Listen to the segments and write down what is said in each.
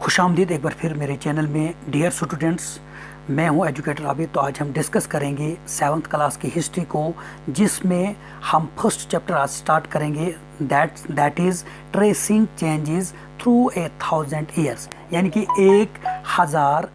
खुशामदीद एक बार फिर मेरे चैनल में। डियर स्टूडेंट्स, मैं हूं एजुकेटर आबिद। तो आज हम डिस्कस करेंगे 7th क्लास की हिस्ट्री को, जिसमें हम फर्स्ट चैप्टर आज स्टार्ट करेंगे, that is tracing changes through 1000 years, यानी कि एक हजार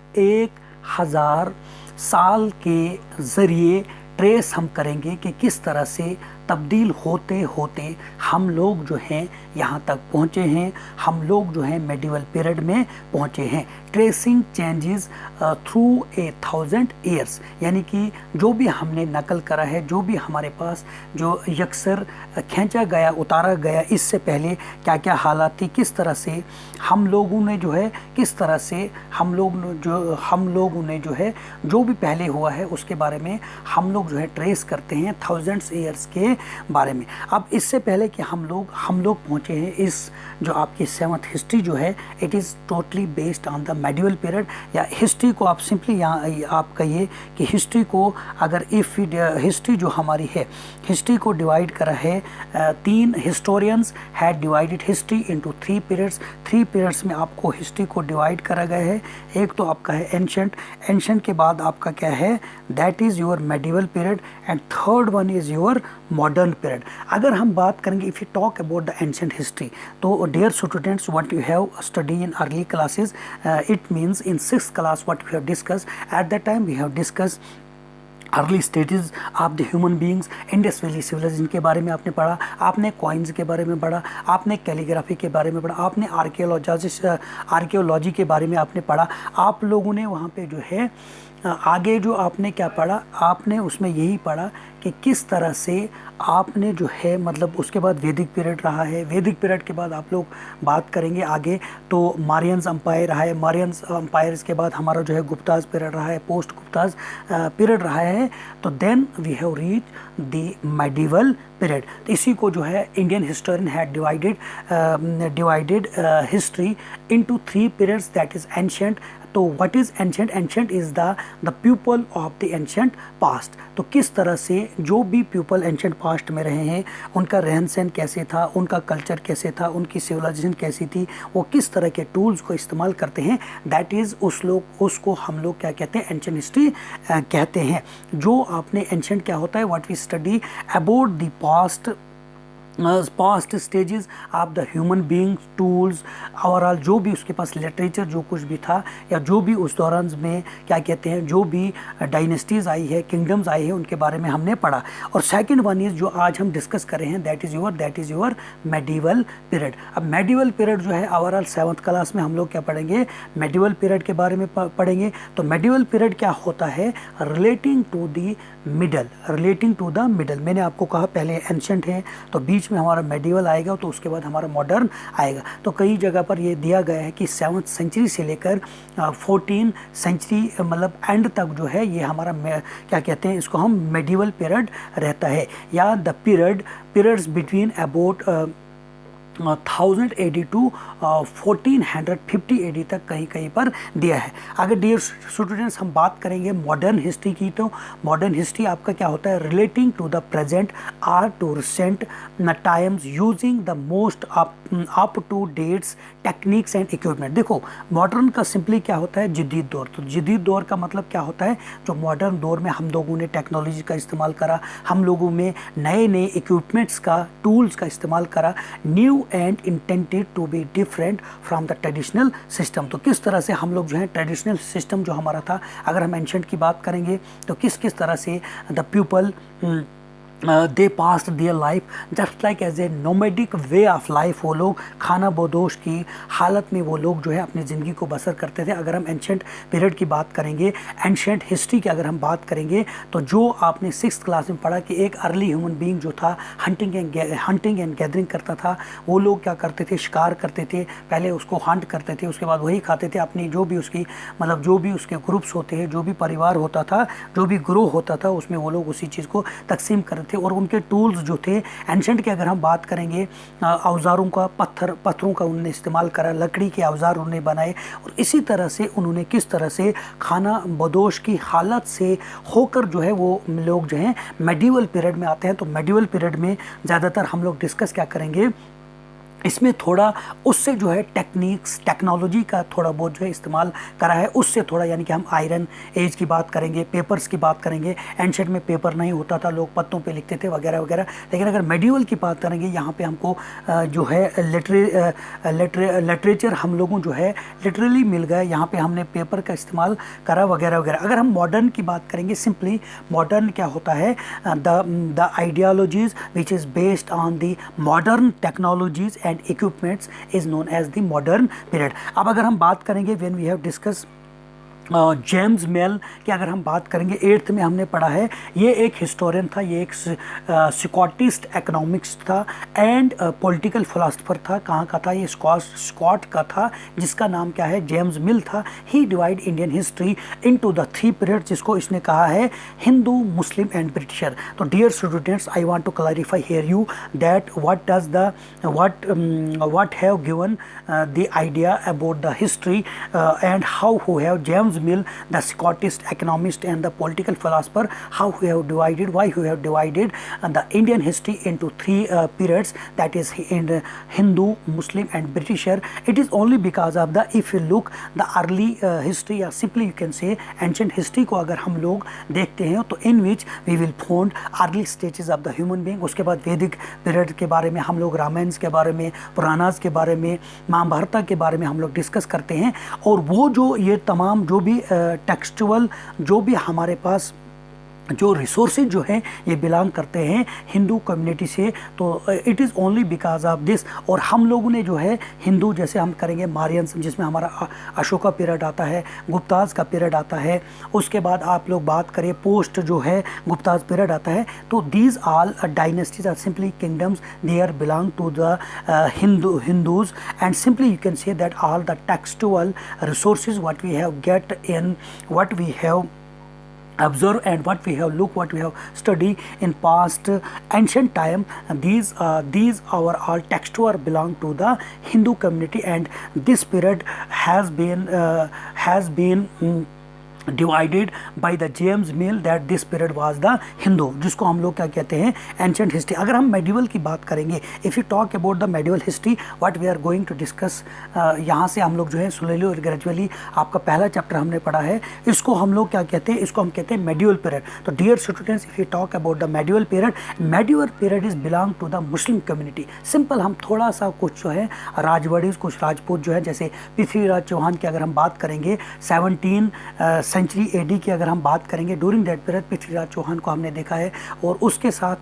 साल के ज़रिए ट्रेस हम करेंगे कि किस तरह से तब्दील होते होते हम लोग जो हैं यहाँ तक पहुँचे हैं, हम लोग जो हैं मेडिवल पीरियड में पहुँचे हैं। ट्रेसिंग चेंजेस थ्रू 1000 ईयर्स, यानी कि जो भी हमने नकल करा है, जो भी हमारे पास जो यकसर खींचा गया, उतारा गया, इससे पहले क्या क्या हालात थी, किस तरह से हम लोगों ने जो है, किस तरह से हम लोगों ने जो है जो भी पहले हुआ है उसके बारे में हम लोग जो है ट्रेस करते हैं थाउजेंड्स ईयर्स के बारे में। अब इससे पहले कि हम लोग पहुँचे हैं इस जो आपकी 7th हिस्ट्री जो है, it is totally based on the medieval period. या हिस्ट्री को आप सिंपली यहाँ आप कहिए कि हिस्ट्री को अगर हिस्ट्री जो हमारी है, हिस्ट्री को डिवाइड करा है, 3 historians had divided history into 3 periods. 3 periods में आपको हिस्ट्री को डिवाइड करा गया है। एक तो आपका है एंशंट के बाद आपका क्या है, that is your medieval period, and third one is your modern period. अगर हम बात करेंगे, if you talk about the ancient history, तो dear students, what you have study in early classes, it means in 6th class what we have discuss, at that time we have discuss early stages of the human beings. Indus valley civilisation के बारे में आपने पढ़ा, आपने coins के बारे में पढ़ा, आपने कैलीग्राफी के बारे में पढ़ा, आपने आर्कियोलॉजी के बारे में आपने पढ़ा। आप लोगों ने वहाँ पे जो है आगे जो आपने क्या पढ़ा, आपने उसमें यही पढ़ा कि किस तरह से आपने जो है, मतलब उसके बाद वैदिक पीरियड रहा है। वैदिक पीरियड के बाद आप लोग बात करेंगे आगे तो मारियंस अम्पायर रहा है। मारियंस अम्पायर्स के बाद हमारा जो है गुप्ताज पीरियड रहा है, पोस्ट गुप्ताज पीरियड रहा है। तो then we have reach the medieval period. तो इसी को जो है Indian historian had divided history into 3 periods, that is ancient. तो what is ancient? Ancient is the people of the ancient past. तो किस तरह से जो भी पीपल एंशिएंट पास्ट में रहे हैं, उनका रहन सहन कैसे था, उनका कल्चर कैसे था, उनकी सिविलाइजेशन कैसी थी, वो किस तरह के टूल्स को इस्तेमाल करते हैं, दैट इज़ उसको हम लोग क्या कहते हैं, एंशिएंट हिस्ट्री कहते हैं। जो आपने एंशिएंट क्या होता है, what we study about the past stages of the human beings, tools, overall जो भी उसके पास लिटरेचर जो कुछ भी था, या जो भी उस दौरान में क्या कहते हैं, जो भी डायनेस्टीज़ आई है, किंगडम्स आई है, उनके बारे में हमने पढ़ा। और सेकंड वन इज़ जो आज हम डिस्कस कर रहे हैं, that is your medieval period. अब मेडिवल पीरियड जो है ओवरऑल 7th क्लास में हम लोग क्या पढ़ेंगे, मेडिवल पीरियड के बारे में पढ़ेंगे। तो मेडिवल पीरियड क्या होता है, रिलेटिंग टू द मिडल। मैंने आपको कहा पहले एंशिएंट है, तो बीच में हमारा मेडिवल आएगा, तो उसके बाद हमारा मॉडर्न आएगा। तो कई जगह पर ये दिया गया है कि 7th सेंचुरी से लेकर 14th सेंचुरी मतलब एंड तक जो है ये हमारा क्या कहते हैं, इसको हम मेडिवल पीरियड रहता है, या the periods between about 1000 AD to 1450 AD तक कहीं पर दिया है। अगर डियर स्टूडेंट्स हम बात करेंगे मॉडर्न हिस्ट्री की, तो मॉडर्न हिस्ट्री आपका क्या होता है, relating to the present or to recent times using the most up to dates techniques and equipment. देखो मॉडर्न का सिंपली क्या होता है, जदीद दौर। तो जदीद दौर का मतलब क्या होता है, जो मॉडर्न दौर में हम लोगों ने टेक्नोलॉजी का इस्तेमाल करा, हम लोगों में नए इक्विपमेंट्स का, टूल्स का इस्तेमाल करा, new and intended to be different from the traditional system. तो किस तरह से हम लोग जो है ट्रेडिशनल सिस्टम जो हमारा था, अगर हम एंशिएंट की बात करेंगे तो किस तरह से the people they passed their life just like as a nomadic way of life. वो लोग खाना बदोश की हालत में वो लोग जो है अपनी ज़िंदगी को बसर करते थे। अगर हम एंशिएंट पीरियड की बात करेंगे, एंशिएंट हिस्ट्री की अगर हम बात करेंगे, तो जो आपने 6th क्लास में पढ़ा कि एक अर्ली ह्यूमन बीइंग जो था हंटिंग एंड गैदरिंग करता था। वो लोग क्या करते थे, शिकार करते थे, पहले उसको हंट करते थे, उसके बाद वही खाते थे। अपनी जो भी उसकी मतलब जो भी उसके ग्रुप्स होते हैं, जो भी परिवार होता था, जो भी ग्रोह होता था, उसमें वो लोग उसी चीज़ को तकसीम करते थे। और उनके टूल्स जो थे एंशिएंट के, अगर हम बात करेंगे औजारों का, पत्थरों का उन्होंने इस्तेमाल करा, लकड़ी के औजार उन्होंने बनाए। और इसी तरह से उन्होंने किस तरह से खाना बदोश की हालत से होकर जो है वो लोग जो हैं मेडिवल पीरियड में आते हैं। तो मेडिवल पीरियड में ज़्यादातर हम लोग डिस्कस क्या करेंगे, इसमें थोड़ा उससे जो है टेक्निक्स टेक्नोलॉजी का थोड़ा बहुत जो है इस्तेमाल करा है, उससे थोड़ा, यानी कि हम आयरन एज की बात करेंगे, पेपर्स की बात करेंगे। एंशेंट में पेपर नहीं होता था, लोग पत्तों पे लिखते थे वगैरह वगैरह। लेकिन अगर मेडिवल की बात करेंगे, यहाँ पे हमको जो है लिटरेचर हम लोगों जो है लिटरली मिल गया, यहाँ पे हमने पेपर का इस्तेमाल करा वगैरह वगैरह। अगर हम मॉडर्न की बात करेंगे, सिंपली मॉडर्न क्या होता है, the ideologies which is based on the modern technologies and equipments is known as the modern period. अब अगर हम बात करेंगे, when we have discuss James Mill की अगर हम बात करेंगे, 8th में हमने पढ़ा है, ये एक हिस्टोरियन था, ये एक स्कॉटिस्ट इकोनॉमिक्स था एंड पॉलिटिकल फिलासफर था। कहाँ का था ये? स्कॉट का था, जिसका नाम क्या है? जेम्स मिल था। He divide Indian history into the 3 period, जिसको इसने कहा है हिंदू, मुस्लिम एंड ब्रिटिशर। तो dear students, I want to clarify here you that what does the what have given the idea about the history and how who have James Mill, the Scottish economist and the political philosopher, how who have divided, why who have divided the Indian history into 3 periods, that is in Hindu, Muslim and Britisher. It is only because of the, if you look the early history, or simply you can say ancient history को अगर हम लोग देखते हैं तो in which we will find early stages of the human being। उसके बाद वैदिक पीरियड के बारे में हम लोग, रामायण के बारे में, पुराणास के बारे में, महाभारत के बारे में हम लोग डिस्कस करते हैं। और वो जो ये तमाम जो भी टेक्सचुअल जो भी हमारे पास जो रिसोर्सेज जो हैं ये बिलोंग करते हैं हिंदू कम्युनिटी से। तो it is only because of this. और हम लोगों ने जो है हिंदू, जैसे हम करेंगे मारियंस, जिसमें हमारा अशोका पीरियड आता है, गुप्ताज का पीरियड आता है, उसके बाद आप लोग बात करें पोस्ट जो है गुप्ताज पीरियड आता है। तो these all dynasties are simply kingdoms, they are belong to the Hindus and simply you can say that all the textual resources what we have get in, what we have observe and what we have look, what we have studied in past ancient time, these our all texture belong to the Hindu community, and this period has been divided by the James Mill, that this period was the Hindu, जिसको हम लोग क्या कहते हैं? Ancient history. अगर हम medieval की बात करेंगे, if you talk about the medieval history, what we are going to discuss, यहाँ से हम लोग जो है स्लोली और ग्रेजुअली, आपका पहला चैप्टर हमने पढ़ा है, इसको हम लोग क्या कहते हैं? इसको हम कहते हैं मेडिवल पीरियड। तो dear students, if you talk about the medieval period is belong to the Muslim community. Simple हम थोड़ा सा कुछ जो है राजवाड़ीज, कुछ राजपूत जो है, जैसे पृथ्वीराज चौहान की अगर हम बात करेंगे, 17 सेंचुरी एडी की अगर हम बात करेंगे, during that period Prithviraj Chauhan को हमने देखा है। और उसके साथ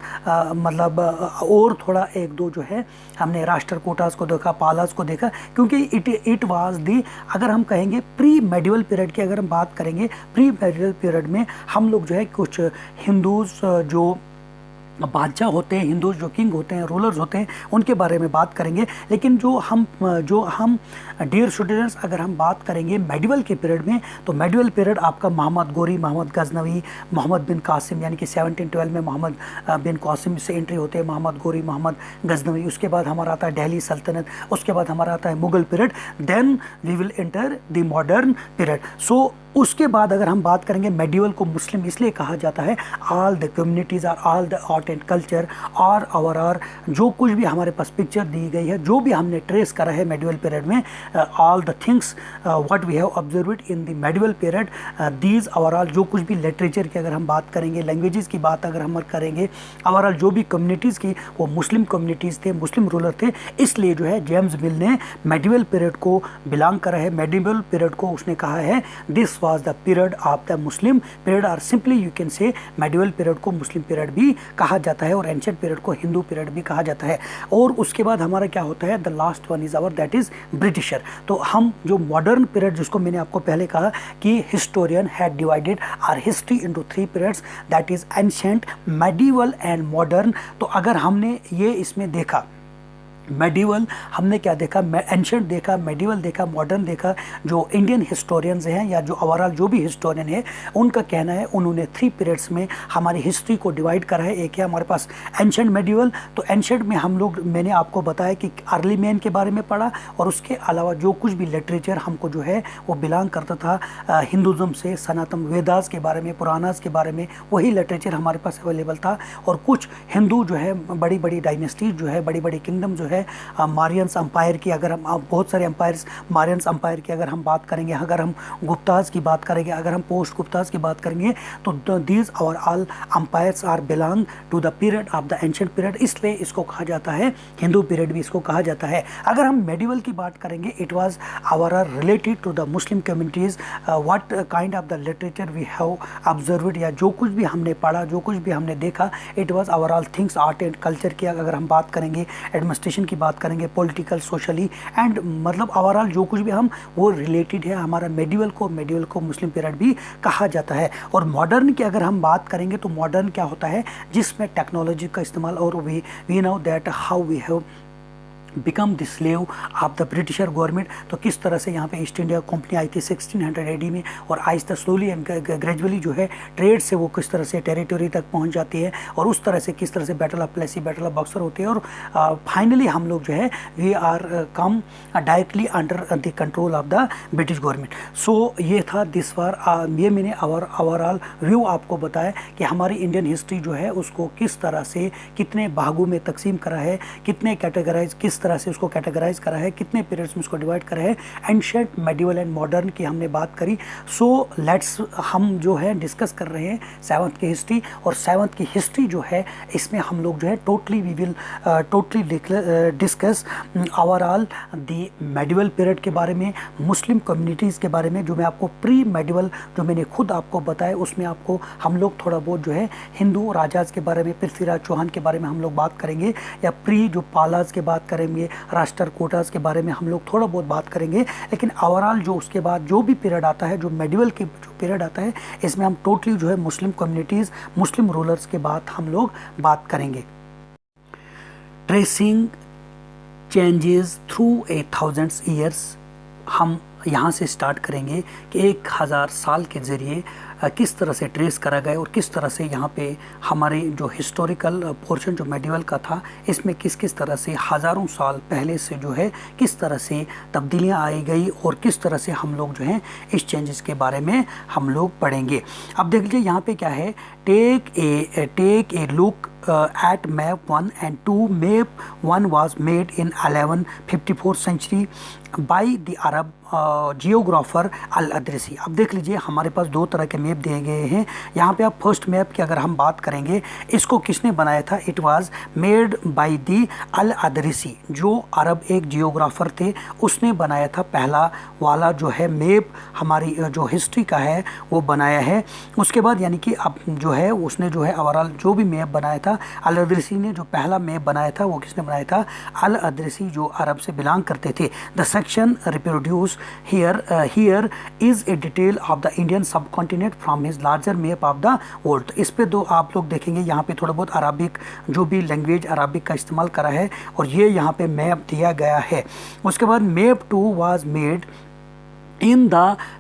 मतलब और थोड़ा एक दो जो है हमने राष्ट्रकूटास को देखा, पालास को देखा, क्योंकि इट वाज दी, अगर हम कहेंगे प्री मेडिवल पीरियड की अगर हम बात करेंगे, प्री मेडिवल पीरियड में हम लोग जो है कुछ हिंदूज जो बादशाह होते हैं, हिंदू जो किंग होते हैं, रूलर्स होते हैं, उनके बारे में बात करेंगे। लेकिन जो हम डियर स्टूडेंट्स, अगर हम बात करेंगे मेडिवल के पीरियड में, तो मेडिवल पीरियड आपका मोहम्मद गोरी, मोहम्मद गजनवी, मोहम्मद बिन कासिम, यानी कि 1712 में मोहम्मद बिन कासिम से एंट्री होते हैं, मोहम्मद गोरी, मोहम्मद गजनवी। उसके बाद हमारा आता है दिल्ली सल्तनत, उसके बाद हमारा आता है Mughal period, then we will enter the modern period. So उसके बाद अगर हम बात करेंगे, मेडिवल को मुस्लिम इसलिए कहा जाता है, all the communities are, all the art and culture और आवर जो कुछ भी हमारे पास पिक्चर दी गई है, जो भी हमने ट्रेस करा है मेडिवल पीरियड में, all the things what we have observed in the medieval period, these overall जो कुछ भी लिटरेचर की अगर हम बात करेंगे, लैंग्वेजेस की बात अगर हम करेंगे, ओवरऑल जो भी कम्युनिटीज़ की वो मुस्लिम कम्युनिटीज़ थे, मुस्लिम रूलर थे। इसलिए जो है जेम्स मिल ने मेडिवल पीरियड को बिलोंग करा है। मेडिवल पीरियड को उसने कहा है this was the period of the Muslim period, और simply you can say medieval period को मुस्लिम पीरियड भी कहा जाता है और एंशिएंट पीरियड को हिंदू पीरियड भी कहा जाता है। और उसके बाद हमारा क्या होता है, the last one is our, that is Britisher. तो हम जो मॉडर्न पीरियड, जिसको मैंने आपको पहले कहा कि historian had divided our history into 3 periods, that is ancient, medieval and modern. तो अगर हमने ये इसमें देखा, मेडिवल हमने क्या देखा, एंशिएंट देखा, मेडिवल देखा, मॉडर्न देखा। जो इंडियन हिस्टोरियंस हैं या जो ओवरऑल जो भी हिस्टोरियन है, उनका कहना है उन्होंने 3 पीरियड्स में हमारी हिस्ट्री को डिवाइड करा है। एक है हमारे पास एंशिएंट, मेडिवल। तो एंशिएंट में हम लोग, मैंने आपको बताया कि अर्ली मैन के बारे में पढ़ा, और उसके अलावा जो कुछ भी लिटरेचर हमको जो है वो बिलोंग करता था हिंदुज़म से, सनातन वेदास के बारे में, पुराणास के बारे में, वही लिटरेचर हमारे पास अवेलेबल था। और कुछ हिंदू जो है बड़ी बड़ी डायनेस्टीज जो है, बड़ी बड़ी किंगडम जो है है मारियंस अम्पायर की, अगर हम बहुत सारे अम्पायर्स मारियंस अम्पायर की अगर हम बात करेंगे, अगर हम गुप्ताज की बात करेंगे, अगर हम पोस्ट गुप्ताज की बात करेंगे, तो दीज और all empires are belong to the period of the ancient period, इसलिए इसको कहा जाता है हिंदू पीरियड भी इसको कहा जाता है। अगर हम मेडिवल की बात करेंगे, it was our related to the Muslim communities, what kind of the literature we have observed, या जो कुछ भी हमने पढ़ा, जो कुछ भी हमने देखा, it was our all things art and culture की अगर हम बात करेंगे, एडमिनिस्ट्रेशन की बात करेंगे, पॉलिटिकल सोशली एंड मतलब ओवरऑल जो कुछ भी हम वो रिलेटेड है हमारा मेडिवल को मुस्लिम पीरियड भी कहा जाता है। और मॉडर्न की अगर हम बात करेंगे तो मॉडर्न क्या होता है, जिसमें टेक्नोलॉजी का इस्तेमाल, और we know that how we have become the slave of the Britisher government, तो किस तरह से यहाँ पे ईस्ट इंडिया कंपनी आई थी 1600 AD में, और आहिस्ता स्लोली एंड ग्रेजुअली जो है ट्रेड से वो किस तरह से टेरिटरी तक पहुँच जाती है, और उस तरह से किस तरह से battle of Plassey, battle of Buxar होती है, और फाइनली हम लोग जो है we are come directly under the control of the British government. So ये था दिस बार ये मैंने ओवरऑल व्यू आपको बताया कि हमारी इंडियन हिस्ट्री जो है उसको किस तरह से कितने भागों में तकसीम करा है, कितने कैटेगराइज किस तरह से उसको कैटेगराइज करा है, कितने पीरियड्स में उसको डिवाइड करा है, एंशिएंट, मेडिवल एंड मॉडर्न की हमने बात करी। सो लेट्स हम जो है डिस्कस कर रहे हैं 7th की हिस्ट्री, और 7th की हिस्ट्री जो है इसमें हम लोग जो है totally we will discuss overall the medieval period के बारे में, मुस्लिम कम्युनिटीज़ के बारे में, जो मैं आपको प्री मेडिवल जो मैंने खुद आपको बताया उसमें आपको हम लोग थोड़ा बहुत जो है हिंदू राजाज के बारे में, पृथ्वीराज चौहान के बारे में हम लोग बात करेंगे, या प्री जो पालाज के बात करेंगे, राष्ट्रकूटास के बारे में हम लोग थोड़ा बहुत बात करेंगे। लेकिन ओवरऑल जो उसके बाद जो भी पीरियड आता है, जो मेडिवल के जो पीरियड आता है, इसमें हम टोटली जो है मुस्लिम कम्युनिटीज़, मुस्लिम रूलर्स के बाद हम लोग बात करेंगे। ट्रेसिंग चेंजेस थ्रू 1000 ईयर्स, हम यहाँ से स्टार्ट करेंगे कि 1000 साल के ज़रिए किस तरह से ट्रेस करा गया, और किस तरह से यहाँ पे हमारे जो हिस्टोरिकल पोर्शन जो मेडिवल का था इसमें किस किस तरह से हज़ारों साल पहले से जो है किस तरह से तब्दीलियाँ आई गई, और किस तरह से हम लोग जो हैं इस चेंजेस के बारे में हम लोग पढ़ेंगे। अब देख लीजिए यहाँ पे क्या है, take a look at map 1 and 2. Map 1 was made in 1154 century by the Arab geographer al Idrisi. अब देख लीजिए हमारे पास दो तरह के मैप दिए गए हैं। यहाँ पे आप फर्स्ट मैप की अगर हम बात करेंगे, इसको किसने बनाया था, it was made by the al Idrisi, जो अरब एक जियोग्राफर थे, उसने बनाया था पहला वाला जो है मैप हमारी जो हिस्ट्री का है वो बनाया है। उसके बाद यानी कि अब जो है उसने जो है ओवरऑल जो भी मैप बनाया था, अल अदरसी ने जो पहला मैप बनाया था वो किसने बनाया था, अल अदरसी, जो अरब से बिलोंग करते थे। The section reproduce here is a detail of the Indian subcontinent from his larger map of the world। तो इस पे दो आप लोग देखेंगे यहाँ पे थोड़ा बहुत अरबिक जो भी लैंग्वेज अरबिक का इस्तेमाल करा है, और ये यहाँ पे मैप दिया गया है। उसके बाद map 2 was made in the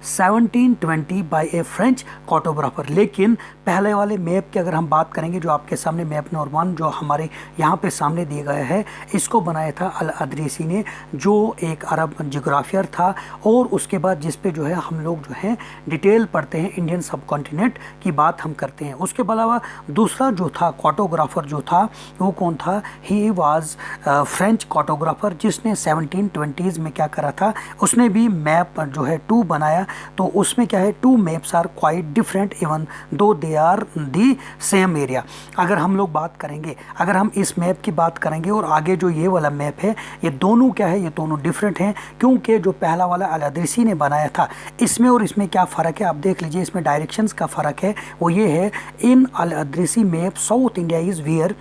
1720 by A French cartographer. लेकिन पहले वाले मैप की अगर हम बात करेंगे, जो आपके सामने मैप नंबर 1 जो हमारे यहाँ पे सामने दिया गया है, इसको बनाया था अल अदरीसी ने, जो एक अरब जियोग्राफियर था। और उसके बाद जिस पे जो है हम लोग जो है डिटेल पढ़ते हैं, इंडियन सब कॉन्टिनेंट की बात हम करते हैं। उसके अलावा दूसरा जो था कार्टोग्राफर जो था वो कौन था, ही वाज फ्रेंच कार्टोग्राफर, जिसने 1720s में क्या करा था, उसने भी मैप जो है 2 बनाया। तो उसमें क्या है, 2 maps are quite different even though they are the same area. अगर हम लोग बात करेंगे, अगर हम इस मैप की बात करेंगे और आगे जो ये वाला मैप है, ये दोनों क्या है, ये दोनों डिफरेंट हैं, क्योंकि जो पहला वाला अल अदरीसी ने बनाया था, इसमें और इसमें क्या फ़र्क है आप देख लीजिए। इसमें डायरेक्शंस का फ़र्क है, वो ये है, in al Idrisi map South India is where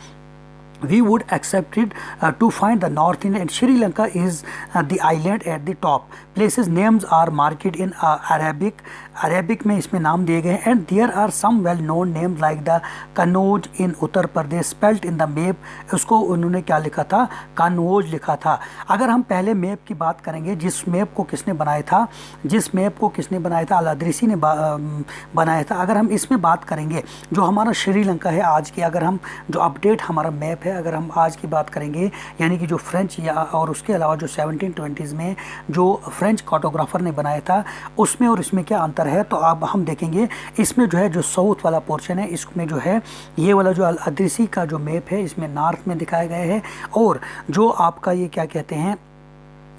we would accept it to find the North India, and Sri Lanka is the island at the top. Places names are marked in Arabic में इसमें नाम दिए गए हैं, and there are some well known names like the Kannauj in Uttar Pradesh spelt in the map, उसको उन्होंने क्या लिखा था, कन्नौज लिखा था। अगर हम पहले मैप की बात करेंगे, जिस मैप को किसने बनाया था, अल अदरीसी ने बनाया था। अगर हम इसमें बात करेंगे, जो हमारा श्रीलंका है आज की, अगर हम जो अपडेट हमारा मैप है अगर हम आज की बात करेंगे, यानी कि जो फ्रेंच या और उसके अलावा जो 1720s में जो फ्रेंच कार्टोग्राफर ने बनाया था उसमें और इसमें क्या अंतर है, तो अब हम देखेंगे इसमें जो है जो साउथ वाला पोर्शन है इसमें जो है ये वाला जो अल अदरीसी का जो मैप है इसमें नॉर्थ में दिखाया गया है, और जो आपका ये क्या कहते हैं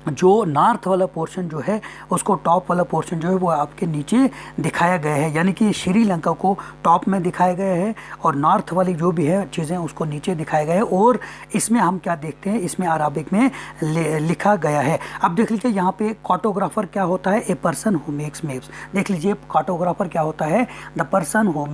जो नॉर्थ वाला पोर्शन जो है उसको टॉप वाला पोर्शन जो है वो आपके नीचे दिखाया गया है, यानी कि श्रीलंका को टॉप में दिखाया गया है और नॉर्थ वाली जो भी है चीज़ें उसको नीचे दिखाया गया है। और इसमें हम क्या देखते हैं, इसमें अराबिक में लिखा गया है। अब देख लीजिए यहाँ पे कार्टोग्राफर क्या होता है, a person who makes maps. देख लीजिए कार्टोग्राफर क्या होता है, the person who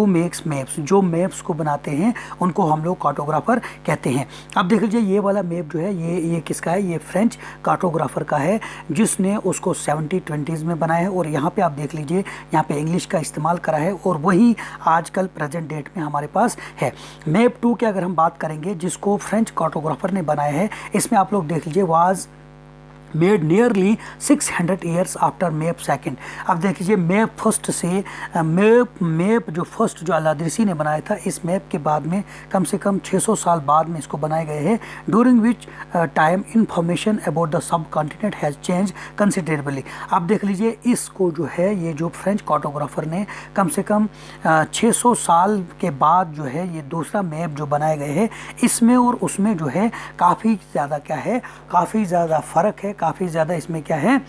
makes maps, जो मैप्स को बनाते हैं उनको हम लोग कार्टोग्राफर कहते हैं। अब देख लीजिए ये वाला मैप जो है ये किसका है, ये फ्रेंच कार्टोग्राफर का है जिसने उसको 1720s में बनाया है। और यहाँ पे आप देख लीजिए यहाँ पे इंग्लिश का इस्तेमाल करा है और वही आजकल प्रेजेंट डेट में हमारे पास है। मैप 2 की अगर हम बात करेंगे जिसको फ्रेंच कार्टोग्राफर ने बनाया है, इसमें आप लोग देख लीजिए was made nearly 600 years after map second. अब देख लीजिए मैप फर्स्ट से मैप जो फर्स्ट जो अल अदरीसी ने बनाया था इस मैप के बाद में कम से कम 600 साल बाद में इसको बनाए गए हैं, during which time information about the sub continent has change considerably. अब देख लीजिए इसको जो है ये जो फ्रेंच कार्टोग्राफर ने कम से कम 600 साल के बाद जो है ये दूसरा मैप जो बनाए गए हैं इसमें और उसमें जो है काफ़ी ज़्यादा क्या है, काफ़ी ज़्यादा फ़र्क है, काफ़ी ज़्यादा इसमें क्या है,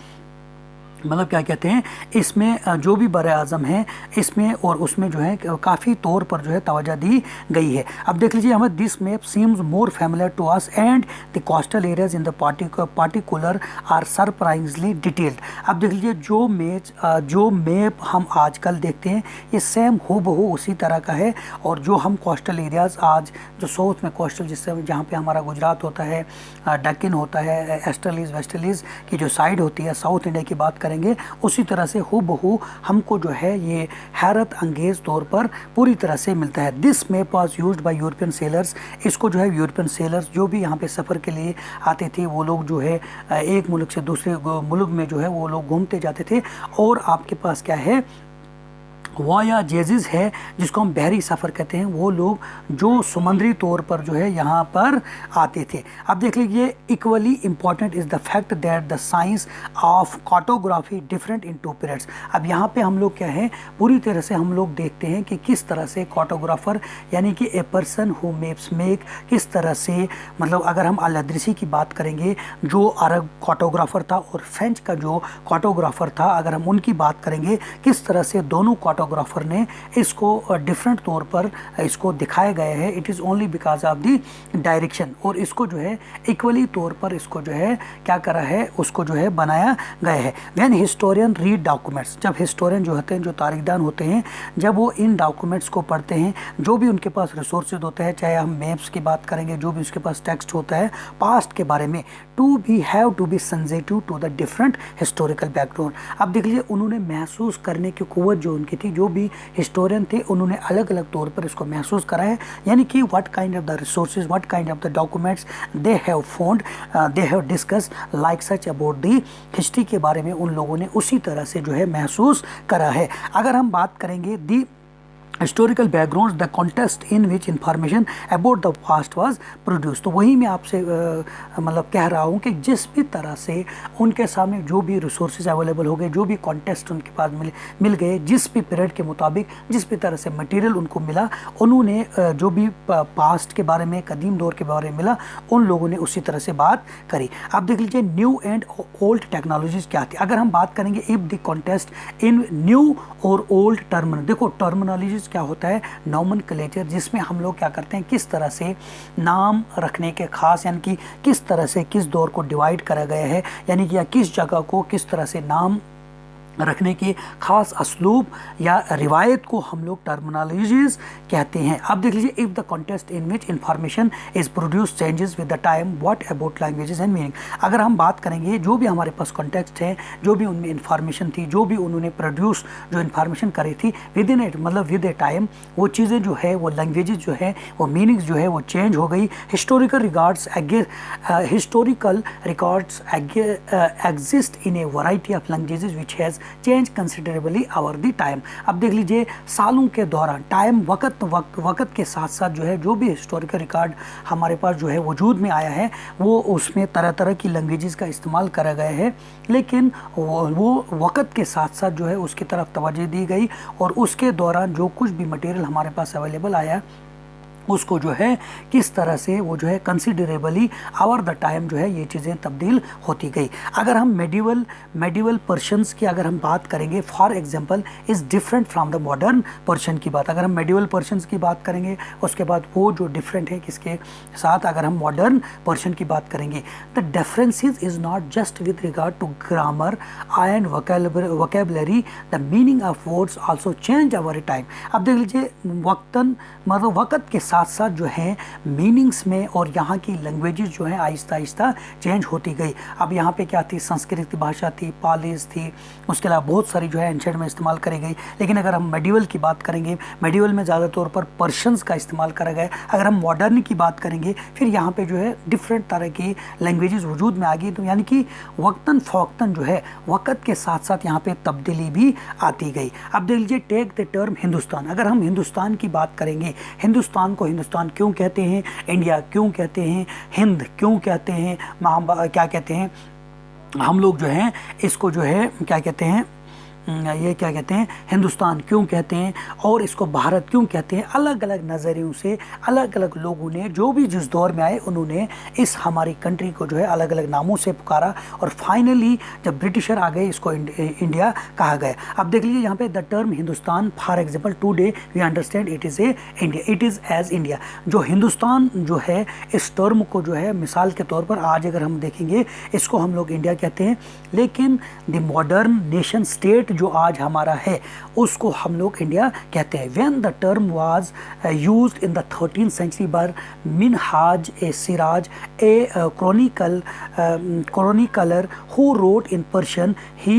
मतलब क्या कहते हैं इसमें जो भी बर आज़म है इसमें और उसमें जो है काफ़ी तौर पर जो है तवज्जो दी गई है। अब देख लीजिए हमें this map seems more familiar to us and the coastal areas in the particular are surprisingly detailed. अब देख लीजिए जो मैप हम आजकल देखते हैं ये सेम हूबहू उसी तरह का है, और जो हम कोस्टल एरियाज़ आज जो साउथ में कोस्टल जिससे जहाँ पे हमारा गुजरात होता है, दक्कन होता है, ईस्टर्लीज वेस्टर्लीज की जो साइड होती है, साउथ इंडिया की बात करेंगे उसी तरह से हूबहू हमको जो है ये हैरत अंगेज तौर पर पूरी तरह से मिलता है। This map was used by European sellers. इसको जो है यूरोपियन सेलर्स जो भी यहाँ पे सफ़र के लिए आते थे वो लोग जो है एक मुल्क से दूसरे मुल्क में जो है वो लोग घूमते जाते थे, और आपके पास क्या है वाया जेजिस है जिसको हम बहरी सफ़र कहते हैं, वो लोग जो समुद्री तौर पर जो है यहाँ पर आते थे। अब देख लीजिए equally important is the fact that the science of cartography different in 2 periods. अब यहाँ पे हम लोग क्या है पूरी तरह से हम लोग देखते हैं कि किस तरह से कार्टोग्राफर यानी कि a person who maps make किस तरह से, मतलब अगर हम अल अदरीसी की बात करेंगे जो अरब कार्टोग्राफर था और फ्रेंच का जो कार्टोग्राफर था, अगर हम उनकी बात करेंगे किस तरह से दोनों कार्टोग्राफर ने इसको डिफरेंट तौर पर इसको दिखाया गया है। It is only because of the direction, और इसको जो है इक्वली तौर पर इसको जो है क्या करा है उसको जो है बनाया गया है। व्हेन हिस्टोरियन रीड डॉक्यूमेंट्स, जब हिस्टोरियन जो होते हैं जो तारीखदान होते हैं जब वो इन डॉक्यूमेंट्स को पढ़ते हैं, जो भी उनके पास रिसोर्सेज होते हैं, चाहे हम मैप्स की बात करेंगे, जो भी उसके पास टेक्स्ट होता है पास्ट के बारे में, to be have to be sensitive to the different historical background. अब देख लीजिए उन्होंने महसूस करने की कुव्वत जो उनकी थी, जो भी हिस्टोरियन थे उन्होंने अलग अलग तौर पर इसको महसूस करा है, यानी कि what kind of the resources, what kind of the documents they have found, they have discuss like such about the history के बारे में उन लोगों ने उसी तरह से जो है महसूस करा है। अगर हम बात करेंगे the historical background the context in which information about the past was produce, तो वही मैं आपसे मतलब कह रहा हूँ कि जिस भी तरह से उनके सामने जो भी रिसोर्सेज अवेलेबल हो गए, जो भी कॉन्टेक्स्ट उनके पास मिल गए, जिस भी पीरियड के मुताबिक जिस भी तरह से मटेरियल उनको मिला, उन्होंने जो भी पास्ट के बारे में, कदीम दौर के बारे में मिला, उन लोगों ने उसी तरह से बात करी। अब देख लीजिए न्यू एंड ओल्ड टेक्नोलॉजीज़ क्या थी। अगर हम बात करेंगे if the context in new और ओल्ड टर्मिनल, देखो टर्मिनोलॉजीज क्या होता है, नॉमेनक्लेचर, जिसमें हम लोग क्या करते हैं किस तरह से नाम रखने के खास, यानी कि किस तरह से किस दौर को डिवाइड करा गया है, यानी कि या किस जगह को किस तरह से नाम रखने के खास असलूब या रिवायत को हम लोग टर्मिनोलॉजीज कहते हैं। अब देख लीजिए if the context in which information is produce changes with the time what about languages and meaning. अगर हम बात करेंगे जो भी हमारे पास कॉन्टेक्स्ट है, जो भी उनमें इंफॉर्मेशन थी, जो भी उन्होंने प्रोड्यूस जो इन्फॉर्मेशन करी थी विद इन इट, मतलब विद ए टाइम वो चीज़ें जो है वो लैंग्वेजेस जो है वो मीनिंग्स जो है वो चेंज हो गई। Historical records exist in A variety of languages which has change considerably over the time. अब देख लीजिए सालों के दौरान टाइम वक्त के साथ साथ जो है जो भी हिस्टोरिकल रिकॉर्ड हमारे पास जो है वजूद में आया है वो उसमें तरह तरह की लैंग्वेजेस का इस्तेमाल करा गया है, लेकिन वो वक्त के साथ साथ जो है उसकी तरफ तवज्जो दी गई और उसके दौरान जो कुछ भी मटेरियल हमारे पास अवेलेबल आया उसको जो है किस तरह से वो जो है कंसिडरेबली ओवर द टाइम जो है ये चीज़ें तब्दील होती गई। अगर हम मेडिवल पर्शियंस की अगर हम बात करेंगे, for example is different from the modern Persian की बात, अगर हम मेडिवल पर्शियंस की बात करेंगे उसके बाद वो जो डिफरेंट है किसके साथ अगर हम मॉडर्न पर्शियन की बात करेंगे, the differences is not just with regard to grammar and vocabulary, the meaning of words also change over time. अब देख लीजिए वक्तन मतलब वक्त के साथ साथ जो है मीनिंग्स में और यहाँ की लैंग्वेजेस जो है आहिस्ता आहिस्ता चेंज होती गई। अब यहाँ पे क्या थी, संस्कृत की भाषा थी, पालीज थी, उसके अलावा बहुत सारी जो है एंशेंट में इस्तेमाल करी गई। लेकिन अगर हम मेडिवल की बात करेंगे, मेडिवल में ज़्यादा तौर पर पर्शियंस का इस्तेमाल करा गया। अगर हम मॉडर्न की बात करेंगे फिर यहाँ पे जो है डिफरेंट तरह की लैंग्वेजेस वजूद में आ गई। तो यानी कि वक्तन फ़ौक्तन जो है वक़्त के साथ साथ यहाँ पे तब्दीली भी आती गई। अब देख लीजिए टेक द टर्म हिंदुस्तान, अगर हम हिंदुस्तान की बात करेंगे, हिंदुस्तान को हिंदुस्तान क्यों कहते हैं, इंडिया क्यों कहते हैं, हिंद क्यों कहते हैं, क्या कहते हैं हम लोग जो हैं इसको जो है क्या कहते हैं, ये क्या कहते हैं हिंदुस्तान क्यों कहते हैं और इसको भारत क्यों कहते हैं। अलग अलग नज़रियों से अलग अलग लोगों ने जो भी जिस दौर में आए उन्होंने इस हमारी कंट्री को जो है अलग अलग नामों से पुकारा और फाइनली जब ब्रिटिशर आ गए इसको इंडिया कहा गया। अब देख लीजिए यहाँ पे the term Hindustan, for example today we understand it is a India, it is as India. जो हिंदुस्तान जो है इस टर्म को जो है मिसाल के तौर पर आज अगर हम देखेंगे इसको हम लोग इंडिया कहते हैं, लेकिन द मॉडर्न नेशन स्टेट जो आज हमारा है उसको हम लोग इंडिया कहते हैं। When the term was used in the 13th century by Minhaj e Siraj a chronicler who wrote in Persian, he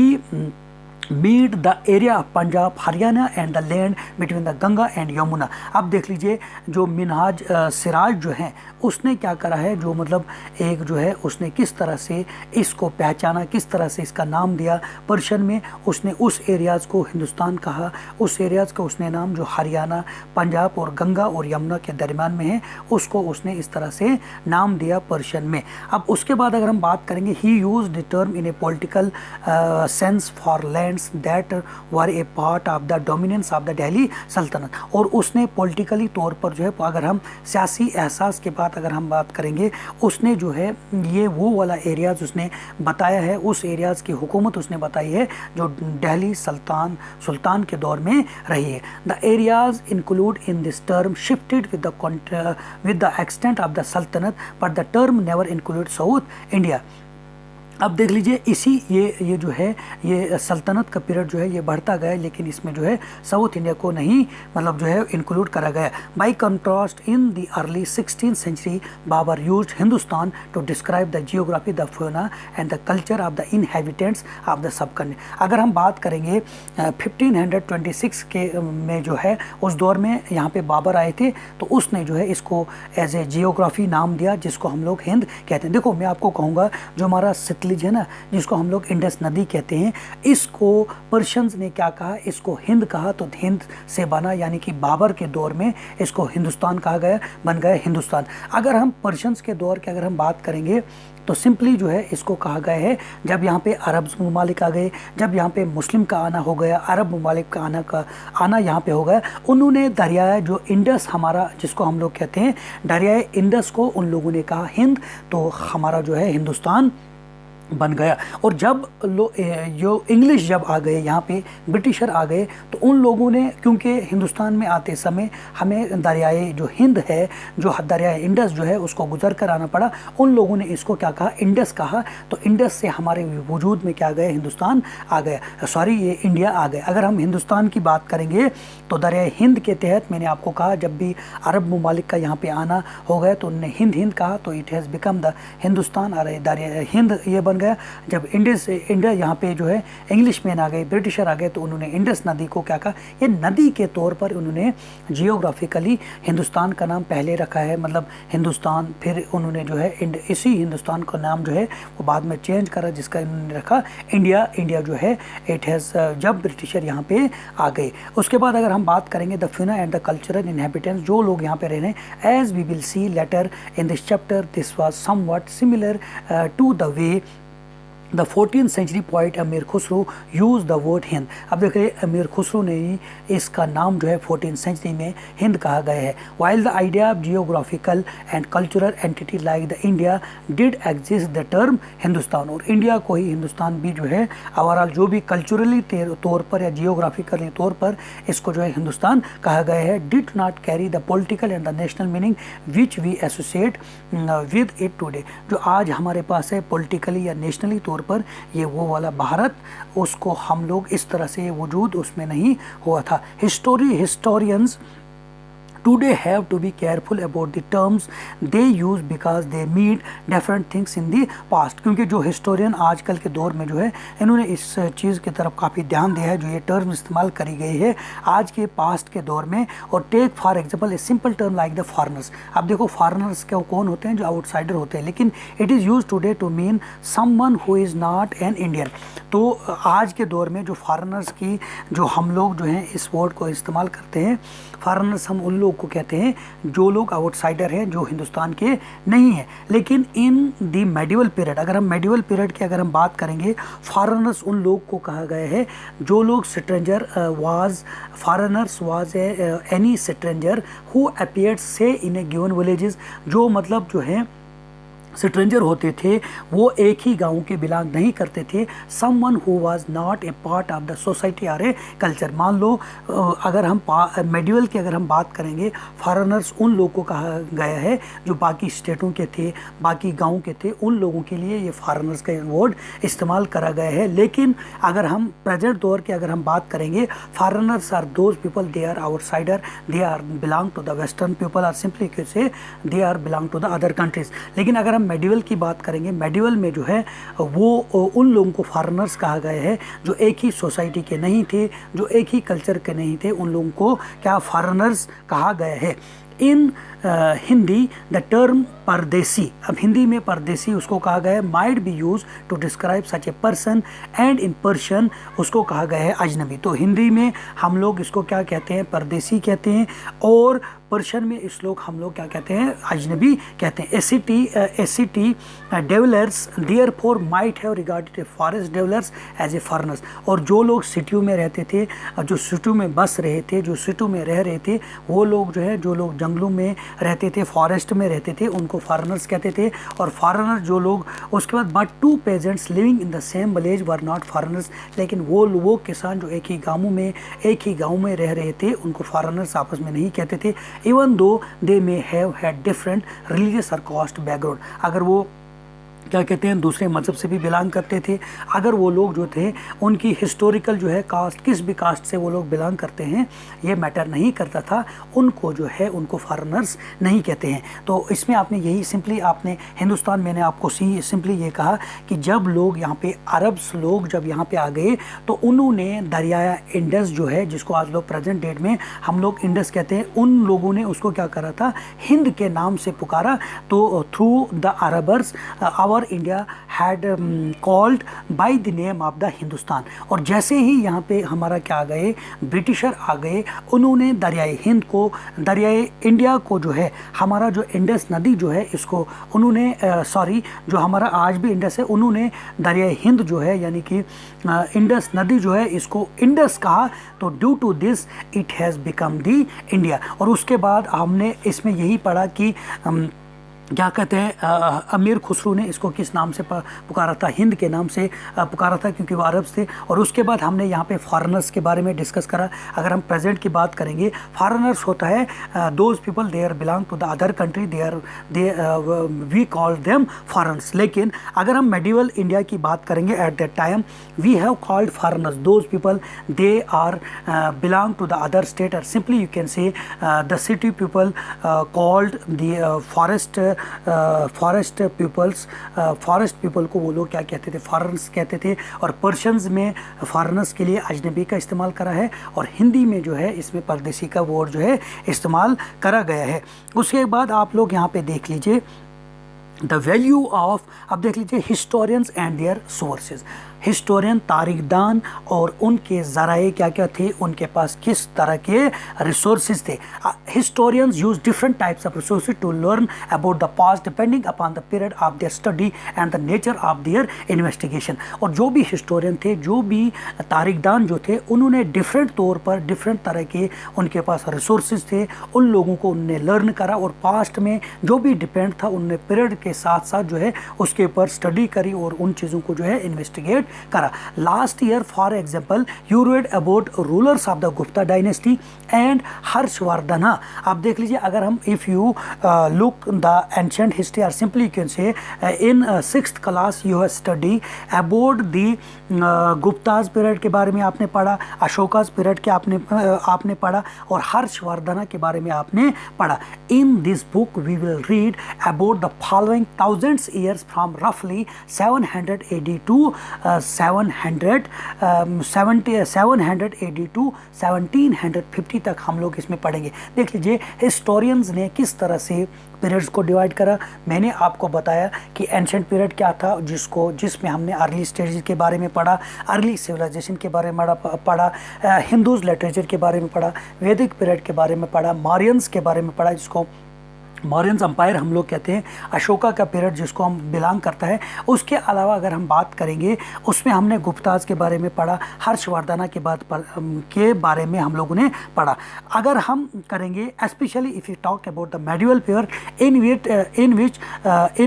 made the area of Punjab, Haryana and the land between the Ganga and Yamuna। अब देख लीजिए जो मिनहाज सिराज जो है उसने क्या करा है, जो मतलब एक जो है उसने किस तरह से इसको पहचाना, किस तरह से इसका नाम दिया पर्शियन में, उसने उस एरियाज़ को हिंदुस्तान कहा, उस एरियाज़ का उसने नाम जो हरियाणा, पंजाब और गंगा और यमुना के दरमियान में है उसको उसने इस तरह से नाम दिया पर्शियन में। अब उसके बाद अगर हम बात करेंगे, ही used the term in A political sense for lands that were A part of the dominance of the Delhi सल्तनत। और उसने पॉलिटिकली तौर पर जो है अगर हम सियासी एहसास के बाद अगर हम बात करेंगे उसने जो है ये वो वाला एरियाज़ उसने बताया है, उस एरियाज़ की हुकूमत उसने बताई है जो दिल्ली सुल्तान के दौर में रही है। The areas include in this term shifted with the extent of the सल्तनत but the term never include South India. अब देख लीजिए इसी ये जो है ये सल्तनत का पीरियड जो है ये बढ़ता गया, लेकिन इसमें जो है साउथ इंडिया को नहीं मतलब जो है इंक्लूड करा गया। By contrast in the early 16th century Babur used Hindustan to describe the geography, the flora and the culture of the inhabitants of the subcontinent. अगर हम बात करेंगे 1526 के में जो है उस दौर में यहाँ पे बाबर आए थे तो उसने जो है इसको एज ए जियोग्राफी नाम दिया जिसको हम लोग हिंद कहते हैं। देखो मैं आपको कहूँगा जो हमारा है ना जिसको हम लोग इंडस नदी कहते हैं, इसको पर्शियंस ने क्या कहा, इसको हिंद कहा, तो हिंद से बना यानी कि बाबर के दौर में इसको हिंदुस्तान कहा गया, बन गया हिंदुस्तान। अगर हम पर्शियंस के दौर की अगर हम बात करेंगे तो सिंपली जो है इसको कहा गया है जब यहाँ पे अरब ममालिक आ गए, जब यहाँ पे मुस्लिम का आना हो गया, अरब ममालिक का आना यहाँ पे हो गया, उन्होंने दरियाए जो इंडस हमारा जिसको हम लोग कहते हैं दरियाए इंडस को उन लोगों ने कहा हिंद, तो हमारा जो है हिंदुस्तान बन गया। और जब जो इंग्लिश जब आ गए यहाँ पे ब्रिटिशर आ गए तो उन लोगों ने क्योंकि हिंदुस्तान में आते समय हमें दरियाए जो हिंद है जो दरियाए इंडस जो है उसको गुजर कर आना पड़ा, उन लोगों ने इसको क्या कहा इंडस कहा, तो इंडस से हमारे वजूद में क्या गया हिंदुस्तान आ गया, सॉरी ये इंडिया आ गया। अगर हम हिंदुस्तान की बात करेंगे तो दरियाए हिंद के तहत मैंने आपको कहा जब भी अरब ममालिक का यहाँ पे आना हो गया तो उन्होंने हिंद कहा, तो it has become the Hindustan और दरिया हिंद ये बन गया। जब इंडिया यहाँ पे जो है इंग्लिश मैन आ गए, ब्रिटिशर आ गए, तो उन्होंने इंडस नदी को क्या कहा, ये नदी के तौर पर उन्होंने जियोग्राफिकली हिंदुस्तान का नाम पहले रखा है, मतलब हिंदुस्तान। फिर उन्होंने जो है इसी हिंदुस्तान का नाम जो है वो बाद में चेंज करा, जिसका उन्होंने रखा इंडिया। इंडिया जो है इट हैज़, जब ब्रिटिशर यहाँ पे आ गए। उसके बाद अगर हम बात करेंगे the fauna and the cultural inhabitants, जो लोग यहाँ पे रह रहे हैं, as we will see later in this chapter, this was somewhat similar to the way the 14th century poet Amir Khusro use the word Hind. अब देखिए अमीर खुसरो ने ही इसका नाम जो है 14th सेंचुरी में हिंद कहा गया है। While the idea of geographical and cultural entity like the India did exist the term Hindustan, और इंडिया को ही हिंदुस्तान भी जो है ओवरऑल जो भी कल्चरली तौर पर या जियोग्राफिकली तौर पर इसको जो है हिंदुस्तान कहा गया है, did not carry the political and the national meaning which we associate with it today. जो आज हमारे पास है पॉलिटिकली या नेशनली तौर पर ये वो वाला भारत, उसको हम लोग इस तरह से वजूद उसमें नहीं हुआ था। Historians today have to be careful about the terms they use because they mean different things in the past, क्योंकि जो हिस्टोरियन आजकल के दौर में जो है इन्होंने इस चीज़ की तरफ काफ़ी ध्यान दिया है, जो ये टर्म इस्तेमाल करी गई है आज के पास्ट के दौर में। और take for example a simple term like the foreigners. अब देखो फॉरेनर्स क्या कौन होते हैं, जो आउटसाइडर होते हैं, लेकिन it is use today to mean someone who is not an Indian. तो आज के दौर में जो फॉरेनर्स की जो हम लोग जो हैं इस वर्ड को इस्तेमाल करते हैं, फॉरेनर्स हम उन लोग को कहते हैं जो लोग आउटसाइडर हैं, जो हिंदुस्तान के नहीं हैं। लेकिन इन दी मेडिवल पीरियड, अगर हम मेडिवल पीरियड की अगर हम बात करेंगे, फॉरेनर्स उन लोग को कहा गया है जो लोग stranger foreigners was any stranger who appeared से इन ए गिवन विलेजेस, जो मतलब जो है स्ट्रेंजर होते थे, वो एक ही गांव के बिलोंग नहीं करते थे। Someone who was not a part of the society or a culture. मान लो अगर हम मेडिवल की अगर हम बात करेंगे, फॉरेनर्स उन लोगों को कहा गया है जो बाकी स्टेटों के थे, बाकी गांव के थे, उन लोगों के लिए ये फॉरेनर्स का वर्ड इस्तेमाल करा गया है। लेकिन अगर हम प्रेजेंट दौर की अगर हम बात करेंगे, foreigners are those people, they are outsider, they are belong to the western people, are simply say they are belong to the other countries. लेकिन अगर हम मेडिवल की बात करेंगे, मेडिवल में जो है वो उन लोगों को फॉरेनर्स कहा गया है जो एक ही सोसाइटी के नहीं थे, जो एक ही कल्चर के नहीं थे, उन लोगों को क्या फॉरेनर्स कहा गया है। इन हिंदी द टर्म परदेसी, अब हिंदी में परदेसी उसको कहा गया है, might be use to describe such a person, and in Persian उसको कहा गया है अजनबी। तो हिंदी में हम लोग इसको क्या कहते हैं, परदेसी कहते हैं, और पर्शियन में इस लोग हम लोग क्या कहते हैं, अजनबी कहते हैं। A city dwellers therefore might have regarded a forest dwellers as a foreigners, और जो लोग सिटियों में रहते थे, जो सिटियों में बस रहे थे, जो सिटियों में रह रहे थे, वो लोग जो है जो लोग जंगलों में रहते थे, फॉरेस्ट में रहते थे, उनको फॉरेनर्स कहते थे। और फॉरेनर जो लोग, उसके बाद but two peasants living in the same village were not foreigners, लेकिन वो किसान जो एक ही गाँव में रह रहे थे, उनको फॉरेनर्स आपस में नहीं कहते थे। Even though they may have had different religious और कास्ट बैकग्राउंड, अगर वो क्या कहते हैं दूसरे मज़हब से भी बिलोंग करते थे, अगर वो लोग जो थे उनकी हिस्टोरिकल जो है कास्ट, किस भी कास्ट से वो लोग बिलोंग करते हैं, ये मैटर नहीं करता था, उनको जो है उनको फॉरेनर्स नहीं कहते हैं। तो इसमें आपने यही सिंपली आपने हिंदुस्तान, मैंने आपको सिंपली ये कहा कि जब लोग यहाँ पे अरब्स लोग जब यहाँ पे आ गए, तो उन्होंने दरिया इंडस जो है, जिसको आज लोग प्रेजेंट डेट में हम लोग इंडस कहते हैं, उन लोगों ने उसको क्या करा था, हिंद के नाम से पुकारा। तो through the Arabs our India had called by the name of the Hindustan. और जैसे ही यहाँ पे हमारा क्या आ गए, ब्रिटिशर आ गए, उन्होंने दरियाई हिंद को, दरियाई इंडिया को जो है, हमारा जो इंडस नदी जो है, इसको उन्होंने जो हमारा आज भी इंडस है, उन्होंने दरियाई हिंद जो है यानी कि इंडस नदी जो है, इसको इंडस कहा। तो due to this it has become the India. और उसके बाद हमने इसमें यही पढ़ा कि क्या कहते हैं, अमीर खुसरो ने इसको किस नाम से पुकारा था, हिंद के नाम से पुकारा था, क्योंकि वो अरब्स थे। और उसके बाद हमने यहाँ पे फॉरेनर्स के बारे में डिस्कस करा। अगर हम प्रेजेंट की बात करेंगे, फॉरेनर्स होता है those people they are belong to the other country, we call them foreigners. लेकिन अगर हम मेडिवल इंडिया की बात करेंगे, at that time we have called foreigners those people they are belong to the other state, और simply you can say the city people called the forest forest peoples, forest people को वो लोग क्या कहते थे, फॉरेनर्स कहते थे, और पर्शियंस में फॉरेनर्स के लिए अजनबी का इस्तेमाल करा है, और हिंदी में जो है इसमें परदेसी का वर्ड जो है इस्तेमाल करा गया है। उसके बाद आप लोग यहाँ पे देख लीजिए द वैल्यू ऑफ, अब देख लीजिए historians and their sources. Historian तारीखदान और उनके ज़राए क्या क्या थे, उनके पास किस तरह के रिसोर्सेज थे। Historians use different types of resources to learn about the past depending upon the period of their study and the nature of their investigation. और जो भी हिस्टोरियन थे, जो भी तारीखदान जो थे, उन्होंने डिफरेंट तौर पर डिफरेंट तरह के उनके पास रिसोर्सेज थे, उन लोगों को उनने लर्न करा, और पास्ट में जो भी डिपेंड था उनने पीरियड के साथ साथ जो है उसके ऊपर स्टडी करी और उन चीज़ों को जो है इन्वेस्टिगेट करा। Last year for example you read about rulers of the Gupta dynasty and Harshavardhana. आप देख लीजिए, अगर हम if you look the ancient history और simply you can say in 6th class you have study about the Guptas period के बारे में आपने पढ़ा, अशोकाज पीरियड के आपने पढ़ा, और हर्षवर्धना के बारे में आपने पढ़ा। In this book we will read about the following thousands years from roughly 700 AD to 1750 तक हम लोग इसमें पढ़ेंगे। देख लीजिए हिस्टोरियंस ने किस तरह से पीरियड्स को डिवाइड करा। मैंने आपको बताया कि एंशिएंट पीरियड क्या था, जिसमें हमने अर्ली स्टेजेस के बारे में पढ़ा, अर्ली सिविलाइजेशन के बारे में पढ़ा, हिंदूज लिटरेचर के बारे में पढ़ा, वैदिक पीरियड के बारे में पढ़ा, मौर्यंस के बारे में पढ़ा, जिसको मौर्यंस अम्पायर हम लोग कहते हैं, अशोका का पीरियड जिसको हम बिलोंग करता है। उसके अलावा अगर हम बात करेंगे उसमें हमने गुप्ताज के बारे में पढ़ा, हर्षवर्धना के बारे में हम लोगों ने पढ़ा। अगर हम करेंगे specially if you talk about the medieval period in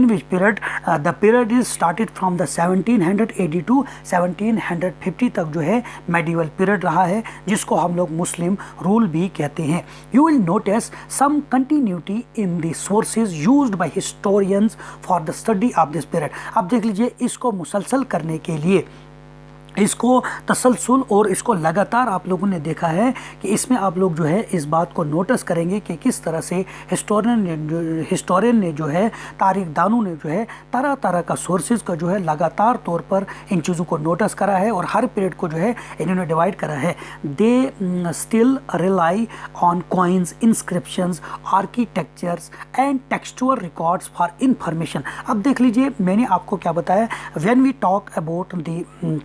which period the period is started from the 1700 AD to 1750 तक जो है मेडिवल पीरियड रहा है, जिसको हम लोग मुस्लिम रूल भी कहते हैं। You will notice some continuity in the sources used by historians for the study of this period। अब देख लीजिए, इसको मुसलसल करने के लिए, इसको तसलसल और इसको लगातार आप लोगों ने देखा है कि इसमें आप लोग जो है इस बात को नोटिस करेंगे कि किस तरह से हिस्टोरियन ने जो है, तारीखदानों ने जो है तरह तरह का सोर्सेज का जो है लगातार तौर पर इन चीज़ों को नोटिस करा है, और हर पीरियड को जो है इन्होंने डिवाइड करा है। They still rely on coins, inscriptions, architectures and textual records for information. अब देख लीजिए, मैंने आपको क्या बताया, when we talk about the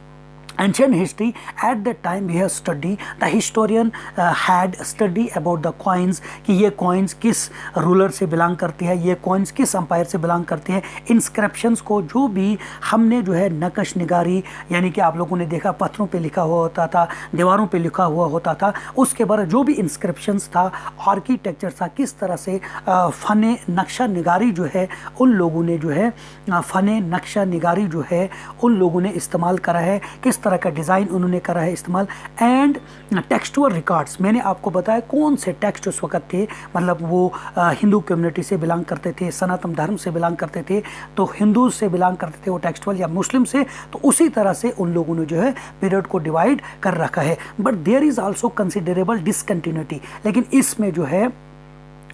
ancient history at that time we have study, the historian had study about the coins कि ये coins किस रूलर से बिलोंग करती है, ये coins किस अंपायर से बिलोंग करती है। इंस्क्रिप्शंस को जो भी हमने जो है नकश निगारी, यानी कि आप लोगों ने देखा पत्थरों पे लिखा हुआ होता था, दीवारों पे लिखा हुआ होता था, उसके बाद जो भी इंस्क्रिप्शंस था, आर्किटेक्चर था, किस तरह से फ़न नक्शा निगारी जो है उन लोगों ने जो है फ़न नक्शा निगारी जो है उन लोगों ने इस्तेमाल करा है, किस तरह का डिज़ाइन उन्होंने करा है इस्तेमाल। एंड टेक्सचुअल रिकॉर्ड्स, मैंने आपको बताया कौन से टेक्स्ट उस वक्त थे, मतलब वो हिंदू कम्युनिटी से बिलोंग करते थे, सनातन धर्म से बिलोंग करते थे, तो हिंदू से बिलोंग करते थे वो टेक्सचुअल, या मुस्लिम से, तो उसी तरह से उन लोगों ने जो है पीरियड को डिवाइड कर रखा है। But there is also considerable discontinuity, लेकिन इसमें जो है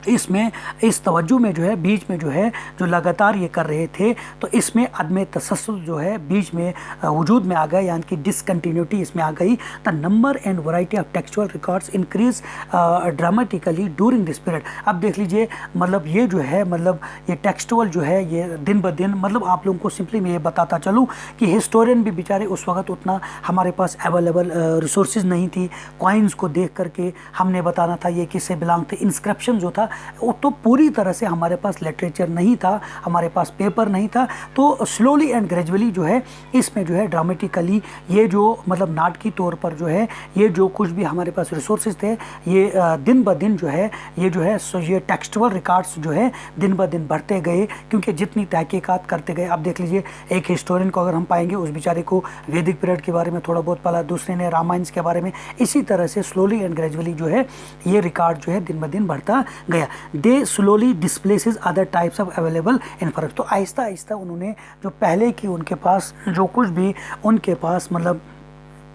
इस तवज्जो में जो है बीच में जो है जो लगातार ये कर रहे थे, तो इसमें अदम तसलसल जो है बीच में वजूद में आ गया, यानी कि डिसकंटिन्यूटी इसमें आ गई। The number and variety of textual records increase dramatically during this period. अब देख लीजिए, मतलब ये जो है, मतलब ये टेक्सचुअल जो है ये दिन ब दिन, मतलब आप लोगों को सिंपली मैं ये बताता चलूँ कि हिस्टोरियन भी बेचारे उस वक्त उतना हमारे पास अवेलेबल रिसोर्सेज नहीं थी। कॉइन्स को देख करके हमने बताना था ये किससे बिलोंग थे। इंस्क्रिप्शन जो था वो तो पूरी तरह से हमारे पास लिटरेचर नहीं था, हमारे पास पेपर नहीं था, तो स्लोली एंड ग्रेजुअली जो है इसमें जो है ड्रामेटिकली ये जो मतलब नाटकी तौर पर जो है ये जो कुछ भी हमारे पास रिसोर्सेज थे ये दिन ब दिन जो है ये टेक्सचुअल रिकॉर्ड्स जो है दिन ब दिन बढ़ते गए, क्योंकि जितनी तहकीकात करते गए। अब देख लीजिए, एक हिस्टोरियन को अगर हम पाएंगे उस बेचारे को वैदिक पीरियड के बारे में थोड़ा बहुत पढ़ा, दूसरे ने रामायण के बारे में, इसी तरह से स्लोली एंड ग्रेजुअली जो है ये रिकॉर्ड जो है दिन ब दिन बढ़ता गया। They slowly displaces other types of available information. तो आहिस्ता आहिस्ता उन्होंने जो पहले की उनके पास जो कुछ भी उनके पास मतलब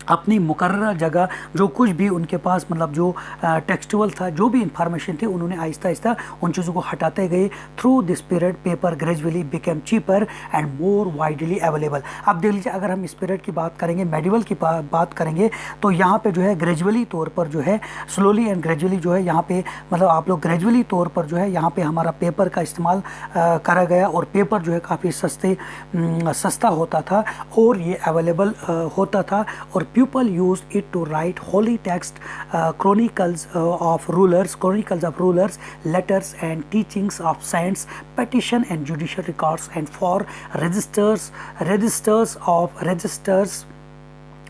अपनी मुकर्रर जगह जो कुछ भी उनके पास मतलब जो टेक्सचुअल था, जो भी इंफॉर्मेशन थी, उन्होंने आहिस्ता आहिस्ता उन चीज़ों को हटाते गए। Through this period paper gradually became cheaper and more widely available. अब देख लीजिए, अगर हम इस पीरियड की बात करेंगे, मेडिवल की बात करेंगे, तो यहाँ पे जो है ग्रेजुअली तौर पर जो है स्लोली एंड ग्रेजुअली जो है यहाँ पे मतलब आप लोग ग्रेजुअली तौर पर जो है यहाँ पे हमारा पेपर का इस्तेमाल करा गया, और पेपर जो है काफ़ी सस्ता होता था और ये अवेलेबल होता था। और people used it to write holy text, chronicles of rulers, letters and teachings of saints, petition and judicial records, and for registers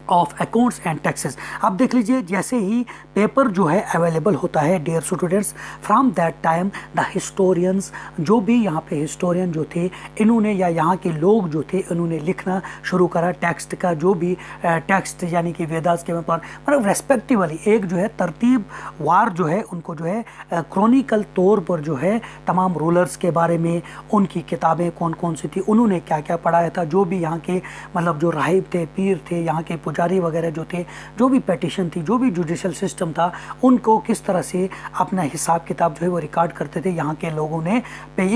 of accounts and taxes. अब देख लीजिए, जैसे ही पेपर जो है अवेलेबल होता है dear students, from that time the historians, जो भी यहाँ पे हिस्टोरियन जो थे, इन्होंने या यहाँ के लोग जो थे, इन्होंने लिखना शुरू करा टेक्स्ट का, जो भी टेक्स्ट यानी कि वेदास के मतलब रेस्पेक्टिवली एक जो है तरतीब वार जो है उनको जो है क्रॉनिकल तौर पर जो है तमाम रूलर्स के बारे में, उनकी किताबें कौन कौन सी थी, उन्होंने क्या क्या पढ़ाया था, जो भी यहाँ के मतलब जो राहिब थे, पीर थे, यहाँ के पुजारी वगैरह जो थे, जो भी पेटिशन थी, जो भी जुडिशल सिस्टम था, उनको किस तरह से अपना हिसाब किताब जो है वो रिकॉर्ड करते थे। यहाँ के लोगों ने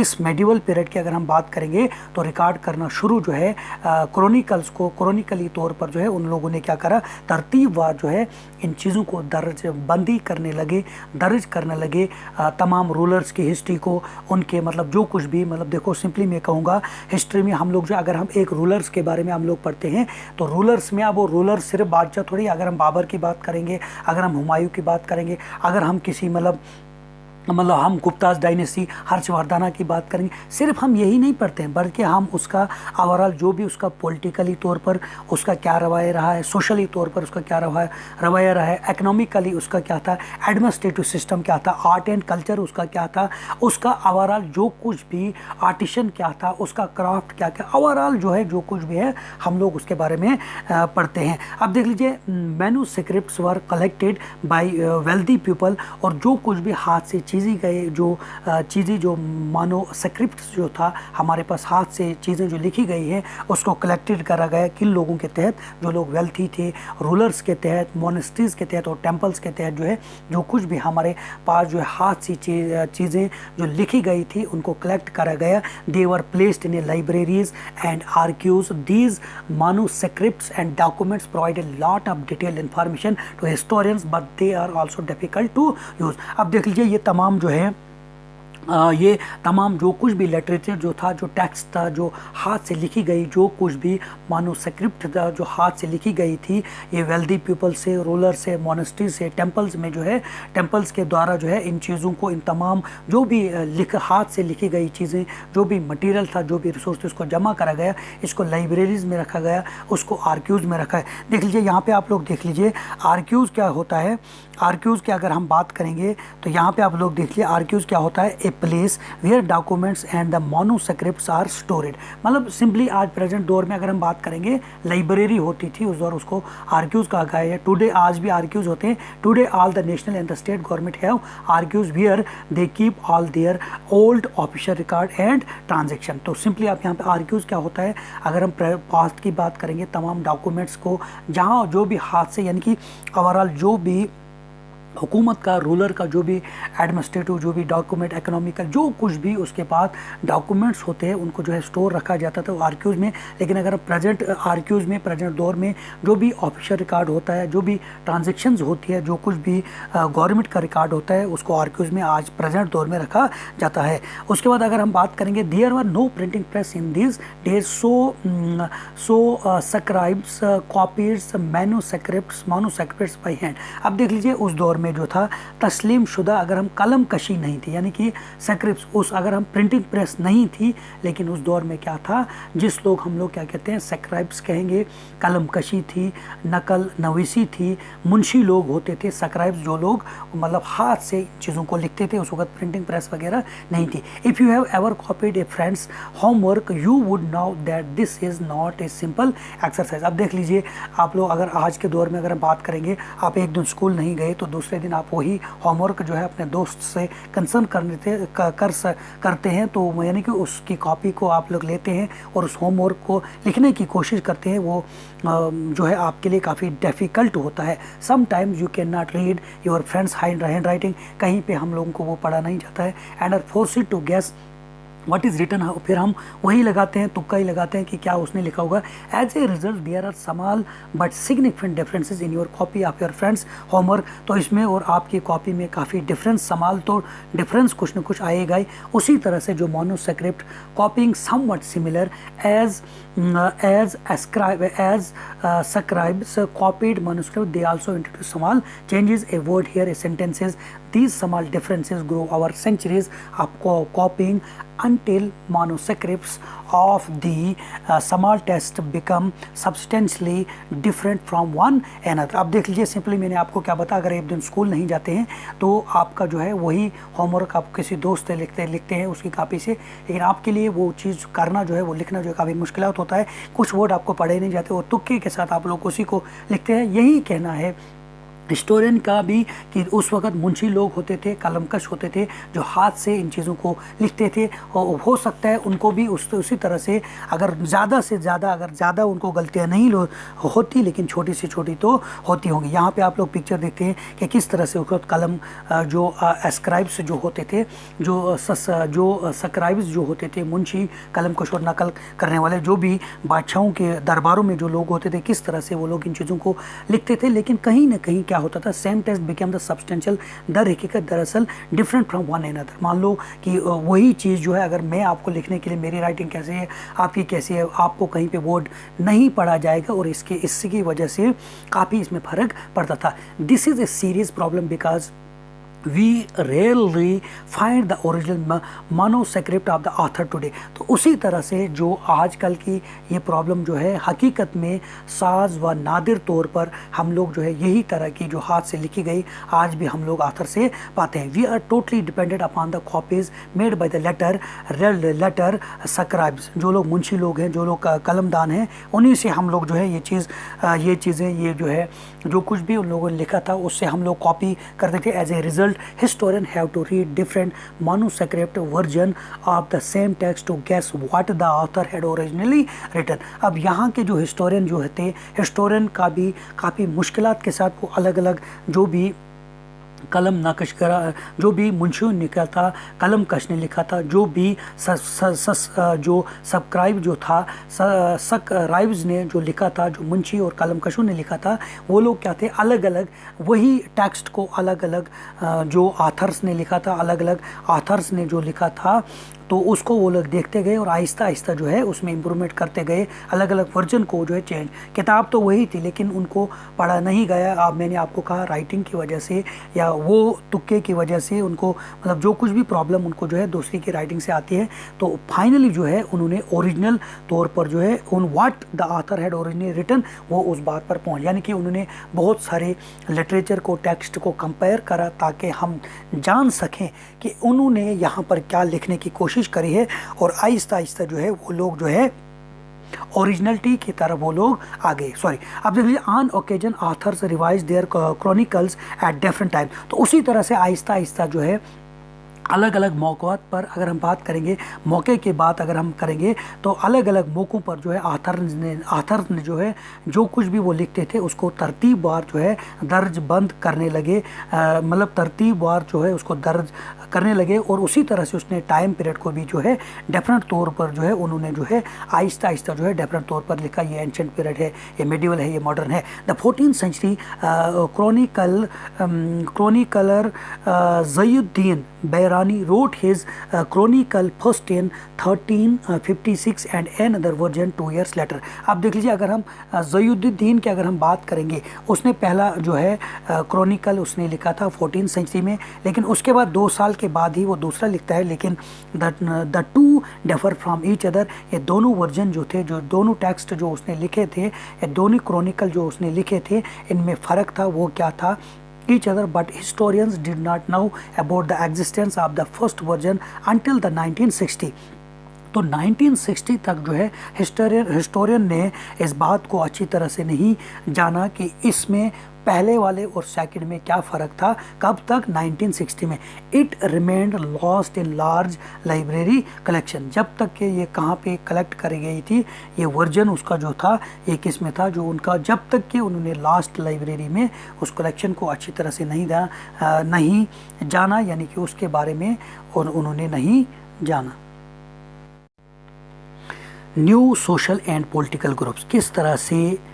इस मेडिवल पीरियड की अगर हम बात करेंगे तो रिकॉर्ड करना शुरू जो है क्रॉनिकल्स को, क्रॉनिकली तौर पर जो है उन लोगों ने क्या करा, तरतीबवार जो है इन चीज़ों को दर्ज बंदी करने लगे, दर्ज करने लगे तमाम रूलर्स की हिस्ट्री को, उनके मतलब जो कुछ भी मतलब देखो सिंपली मैं कहूँगा हिस्ट्री में हम लोग जो अगर हम एक रूलर्स के बारे में हम लोग पढ़ते हैं तो रूलर्स में अब वो रूलर सिर्फ बादशाह थोड़ी, अगर हम बाबर की बात करेंगे, अगर हम हुमायूं की बात करेंगे, अगर हम किसी मतलब हम गुप्ताज डायनेस्टी हर्षवर्धना की बात करेंगे, सिर्फ हम यही नहीं पढ़ते हैं बल्कि हम उसका ओवरऑल जो भी उसका पॉलिटिकली तौर पर उसका क्या रवैया रहा है, सोशली तौर पर उसका क्या रवैया रहा है, इकोनॉमिकली उसका क्या था, एडमिनिस्ट्रेटिव सिस्टम क्या था, आर्ट एंड कल्चर उसका क्या था, उसका ओवरऑल जो कुछ भी आर्टिशन क्या था, उसका क्राफ्ट क्या क्या, ओवरऑल जो है जो कुछ भी है हम लोग उसके बारे में पढ़ते हैं। अब देख लीजिए, manuscripts were collected by wealthy people, और जो कुछ भी हाथ से चीज़ें जो मानो स्क्रिप्ट जो था हमारे पास हाथ से चीज़ें जो लिखी गई है उसको कलेक्टेड करा गया किन लोगों के तहत, जो लोग वेल्थी थे, रूलर्स के तहत, मोनेस्ट्रीज़ के तहत और टेम्पल्स के तहत जो है जो कुछ भी हमारे पास जो है हाथ से चीज़ें जो लिखी गई थी उनको कलेक्ट करा गया। They were placed in a libraries and archives. These manuscripts and documents provide a lot of detailed information to historians, but they are also difficult to use। अब देख लीजिए, ये तमाम जो है ये तमाम जो कुछ भी लिटरेचर जो था, जो टेक्स्ट था, जो हाथ से लिखी गई जो कुछ भी मैन्युस्क्रिप्ट था जो हाथ से लिखी गई थी, ये वेल्दी पीपल से, रूलर से, मोनेस्ट्री से, टेम्पल्स में जो है टेम्पल्स के द्वारा जो है इन चीज़ों को, इन तमाम जो भी हाथ से लिखी गई चीज़ें, जो भी मटेरियल था, जो भी रिसोर्स थे, उसको जमा करा गया, इसको लाइब्रेरीज़ में रखा गया, उसको आर्क्यूज़ में रखा है। देख लीजिए यहाँ पे आप लोग देख लीजिए आर्क्यूज़ क्या होता है। आर्क्यूज़ की अगर हम बात करेंगे तो यहाँ पे आप लोग देख लीजिए आर्क्यूज़ क्या होता है, a place where documents and the manuscripts are stored. मतलब सिंपली आज प्रेजेंट दौर में अगर हम बात करेंगे लाइब्रेरी होती थी उस दौर, उसको आर्क्यूज़ कहा गया है। टुडे आज भी आर्क्यूज़ होते हैं। Today all the national and the state government have archives where they keep all their old official record and transaction. तो सिंपली आप यहाँ पे आर्क्यूज़ क्या होता है, अगर हम पास्ट की बात करेंगे तमाम डॉक्यूमेंट्स को जहाँ जो भी हाथ से यानी कि ओवरऑल जो भी हुकूमत का, रूलर का जो भी एडमिनिस्ट्रेटिव जो भी डॉक्यूमेंट, इकोनॉमिकल जो कुछ भी उसके पास डॉक्यूमेंट्स होते हैं उनको जो है स्टोर रखा जाता था आर्क्यूज़ में। लेकिन अगर प्रेजेंट आर्क्यूज़ में प्रेजेंट दौर में जो भी ऑफिशियल रिकॉर्ड होता है, जो भी ट्रांजेक्शन्स होती है, जो कुछ भी गवर्नमेंट का रिकॉर्ड होता है उसको आर्क्यूज़ में आज प्रेजेंट दौर में रखा जाता है। उसके बाद अगर हम बात करेंगे there were no printing press in this days, so scribes copies manuscripts by hand. अब देख लीजिए उस दौर में जो था तस्लीम शुदा, अगर हम कलम कशी नहीं थी यानी कि स्क्रिप्ट्स, उस अगर हम प्रिंटिंग प्रेस नहीं थी, लेकिन उस दौर में क्या था, जिस लोग हम लोग क्या कहते हैं स्क्राइब्स कहेंगे, कलम कशी थी, नकल नवीसी थी, मुंशी लोग होते थे। स्क्राइब्स जो लोग मतलब हाथ से चीज़ों को लिखते थे, उस वक्त प्रिंटिंग प्रेस वगैरह नहीं थी। If you have ever copied A friends homework you would know that this is not a simple exercise. अब देख लीजिए आप लोग अगर आज के दौर में अगर हम बात करेंगे, आप एक दिन स्कूल नहीं गए तो दूसरे दूसरे दिन आप वही होमवर्क जो है अपने दोस्त से कंसर्न करते हैं, तो यानी कि उसकी कॉपी को आप लोग लेते हैं और उस होमवर्क को लिखने की कोशिश करते हैं, वो जो है आपके लिए काफ़ी डिफ़िकल्ट होता है। Sometimes you can not read your friends hand writing, कहीं पे हम लोगों को वो पढ़ा नहीं जाता है, and are forced to guess what is written, फिर हम वही लगाते हैं, तुक्का ही लगाते हैं कि क्या उसने लिखा होगा। As a result there are small but significant differences in your copy of your friend's homework. तो इसमें और आपकी कॉपी में काफ़ी डिफरेंस, स्मॉल तो डिफरेंस कुछ न कुछ आएगा ही। उसी तरह से जो manuscript copying somewhat similar as scribes copied manuscript, they also introduce small changes, a word here, a sentences. These small differences grow over centuries of copying until manuscripts of the small text become substantially different from one another। अब देख लीजिए, simply मैंने आपको क्या बता, अगर एक दिन स्कूल नहीं जाते हैं तो आपका जो है वही होमवर्क आप किसी दोस्त से लिखते हैं उसकी कॉपी से, लेकिन आपके लिए वो चीज़ करना जो है, वो लिखना जो है काफ़ी मुश्किल होता है। कुछ वर्ड आपको पढ़े नहीं जाते और तुक्के के साथ आप लोग उसी को लिखते हैं। यही कहना है हिस्टोरियन का भी कि उस वक्त मुंशी लोग होते थे, कलमकश होते थे, जो हाथ से इन चीज़ों को लिखते थे, और हो सकता है उनको भी उसी तरह से अगर ज़्यादा से ज़्यादा उनको गलतियाँ नहीं होती, लेकिन छोटी से छोटी तो होती होंगी। यहाँ पे आप लोग पिक्चर देखते हैं कि किस तरह से उस वक्त कलम जो स्क्राइब्स जो होते थे, जो स्क्राइब्स जो होते थे, मुंशी, कलमकश और नकल करने वाले जो भी बादशाहों के दरबारों में जो लोग होते थे, किस तरह से वो लोग इन चीज़ों को लिखते थे। लेकिन कहीं ना कहीं क्या होता था, same text became the substantial, दर हकीकत दरअसल डिफरेंट फ्रॉम वन अनदर। मान लो कि वही चीज़ जो है, अगर मैं आपको लिखने के लिए, मेरी राइटिंग कैसे है, आपकी कैसी है, आपको कहीं पे वर्ड नहीं पढ़ा जाएगा, और इसकी वजह से काफ़ी इसमें फ़र्क पड़ता था। This is a serious problem because we rarely find the original manuscript of the author today। तो उसी तरह से जो आजकल की ये प्रॉब्लम जो है, हकीकत में साज व नादिर तौर पर हम लोग जो है यही तरह की जो हाथ से लिखी गई आज भी हम लोग ऑथर से पाते हैं। We are totally dependent upon the copies made by the later scribes. जो लोग मुंशी लोग हैं, जो लोग कलमदान हैं, उन्हीं से हम लोग जो है ये चीज़ें ये जो है, जो कुछ भी उन लोगों ने लिखा था उससे हम लोग कॉपी करते थे। As a result historians have to read different manuscript version of the same text to guess what the author had originally written। अब यहाँ के जो हिस्टोरियन जो थे, हिस्टोरियन का भी काफ़ी मुश्किलात के साथ वो अलग अलग जो भी कलम नकश करा, जो भी मुंशियों ने लिखा था, कलम कश ने लिखा था, जो भी जो सब्सक्राइब जो था, स्क्राइब्स ने जो लिखा था, जो मुंशी और कलम कशों ने लिखा था, वो लोग क्या थे, अलग अलग वही टेक्स्ट को अलग अलग जो ऑथर्स ने लिखा था, अलग अलग ऑथर्स ने जो लिखा था, तो उसको वो लोग देखते गए और आहिस्ता आहिस्ता जो है उसमें इम्प्रूवमेंट करते गए, अलग अलग वर्जन को जो है चेंज। किताब तो वही थी लेकिन उनको पढ़ा नहीं गया। अब मैंने आपको कहा राइटिंग की वजह से या वो तुक्के की वजह से उनको, मतलब जो कुछ भी प्रॉब्लम उनको जो है दूसरी की राइटिंग से आती है, तो फाइनली जो है उन्होंने ओरिजिनल तौर पर जो है उन what the author had originally written, वो उस बात पर पहुँच, यानी कि उन्होंने बहुत सारे लिटरेचर को, टेक्स्ट को कंपेयर करा ताकि हम जान सकें कि उन्होंने यहाँ पर क्या लिखने की कोशिश करी है, और आहिस्ता आहिस्ता जो है वो लोग जो है ओरिजिनलिटी की तरफ वो लोग आ गए। अब देख लीजिए, on occasion authors revise their chronicles at different time. तो उसी तरह से आहिस्ता आहिस्ता जो है अलग अलग मौक़ों पर, अगर हम बात करेंगे मौके की बात अगर हम करेंगे, तो अलग अलग मौक़ों पर जो है ऑथर ने जो है जो कुछ भी वो लिखते थे उसको तरतीबवार जो है दर्ज बंद करने लगे, मतलब तरतीबवार जो है उसको दर्ज करने लगे, और उसी तरह से उसने टाइम पीरियड को भी जो है डेफिनेट तौर पर जो है उन्होंने जो है आहिस्ता आहिस्ता जो है डेफिनेट तौर पर लिखा। ये एंशेंट पीरियड है, ये मेडिवल है, ये मॉडर्न है। The 14th century chronicler Ziauddin Barani wrote his chronicle first in 1356 and another version 2 years later। अब देख लीजिए, अगर हम ज़ईनुद्दीन की अगर हम बात करेंगे, उसने पहला जो है क्रॉनिकल उसने लिखा था 14th सेंचुरी में, लेकिन उसके बाद 2 साल के बाद ही वो दूसरा लिखता है। लेकिन the two differ from each other, ये दोनों वर्जन जो थे, जो दोनों टेक्स्ट जो उसने लिखे थे, ये दोनों क्रॉनिकल जो उसने लिखे थे, इनमें फ़र्क था। वो क्या था, each other, but historians did not know about the existence of the first version until the 1960। तो 1960 तक जो है हिस्टोरियन ने इस बात को अच्छी तरह से नहीं जाना कि इसमें पहले वाले और सेकंड में क्या फ़र्क था। कब तक? 1960 में। It remained lost in large library collection, जब तक कि ये कहाँ पे कलेक्ट करी गई थी, ये वर्जन उसका जो था ये किस में था, जो उनका जब तक कि उन्होंने लास्ट लाइब्रेरी में उस कलेक्शन को अच्छी तरह से नहीं जाना, यानी कि उसके बारे में और उन्होंने नहीं जाना। New social and political groups, किस तरह से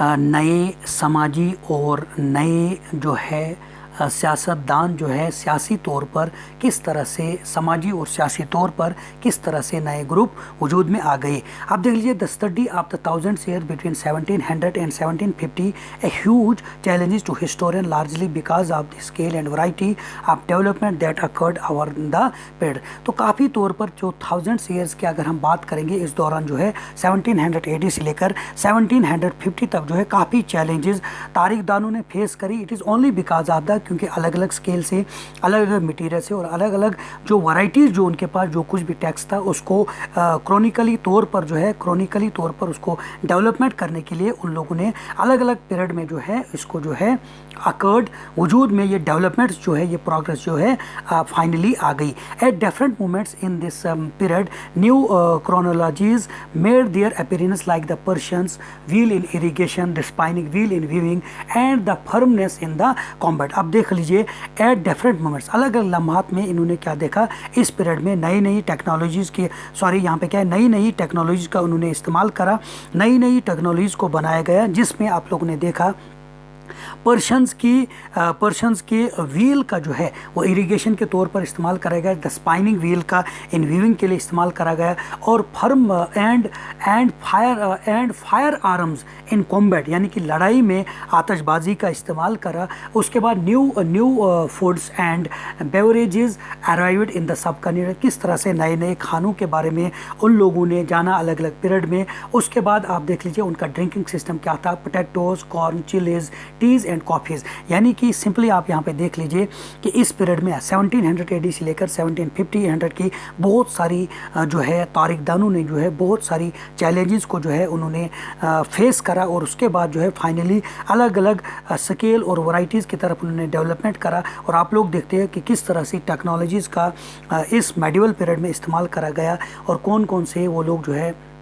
नए समाजी और नए जो है सियासतदान जो है सियासी तौर पर किस तरह से समाजी और सियासी तौर पर किस तरह से नए ग्रुप वजूद में आ गए। आप देख लीजिए, the study of the 1000 year between 1700 and 1750 a huge challenges to historian largely because of the scale and variety of development that occurred over the period. तो काफ़ी तौर पर जो 1000 ईयर्स की अगर हम बात करेंगे, इस दौरान जो है 1780 से लेकर 1750 तक जो है काफ़ी चैलेंजेस तारीखदानों ने फेस करी। It is only because of the, क्योंकि अलग अलग स्केल से, अलग अलग मटीरियल से और अलग अलग जो वैरायटीज़ जो उनके पास जो कुछ भी टेक्स्ट था उसको क्रॉनिकली तौर पर उसको डेवलपमेंट करने के लिए उन लोगों ने अलग अलग पीरियड में जो है इसको जो है अकर्ड वजूद में ये डेवलपमेंट्स जो है, ये प्रोग्रेस जो है फाइनली आ गई। At different moments in this period new chronologies made their appearance like the Persian's wheel in irrigation, the spinning wheel in weaving and the firearms in the combat. अब देख लीजिए, एट डिफरेंट मोमेंट्स, अलग अलग लम्हात में इन्होंने क्या देखा, इस पीरियड में नई नई टेक्नोलॉजीज़ की, यहाँ पे क्या है, नई नई टेक्नोलॉजीज़ का उन्होंने इस्तेमाल करा, नई नई टेक्नोलॉजीज़ को बनाया गया, जिसमें आप लोगों ने देखा पर्शियंस की व्हील का जो है वो इरिगेशन के तौर पर इस्तेमाल करा गया, द स्पाइनिंग व्हील का इन वीविंग के लिए इस्तेमाल करा गया, और firm and fire arms in combat, यानी कि लड़ाई में आतशबाजी का इस्तेमाल करा। उसके बाद new foods and beverages arrived in the sub continent, किस तरह से नए नए खानों के बारे में उन लोगों ने जाना अलग अलग पीरियड में। उसके बाद आप देख लीजिए उनका ड्रिंकिंग सिस्टम क्या था, potatoes, corn, chillies, teas and coffees, यानी कि सिंपली आप यहाँ पे देख लीजिए कि इस पीरियड में 1700 AD से लेकर 1750 की बहुत सारी जो है तारीखदानों ने जो है बहुत सारी चैलेंजेस को जो है उन्होंने फेस करा, और उसके बाद जो है फाइनली अलग अलग स्केल और वैरायटीज़ की तरफ उन्होंने डेवलपमेंट करा। और आप लोग देखते हैं कि किस तरह से टेक्नोलॉजीज़ का इस मेडिवल पीरियड में इस्तेमाल करा गया, और कौन कौन से वो लोग जो है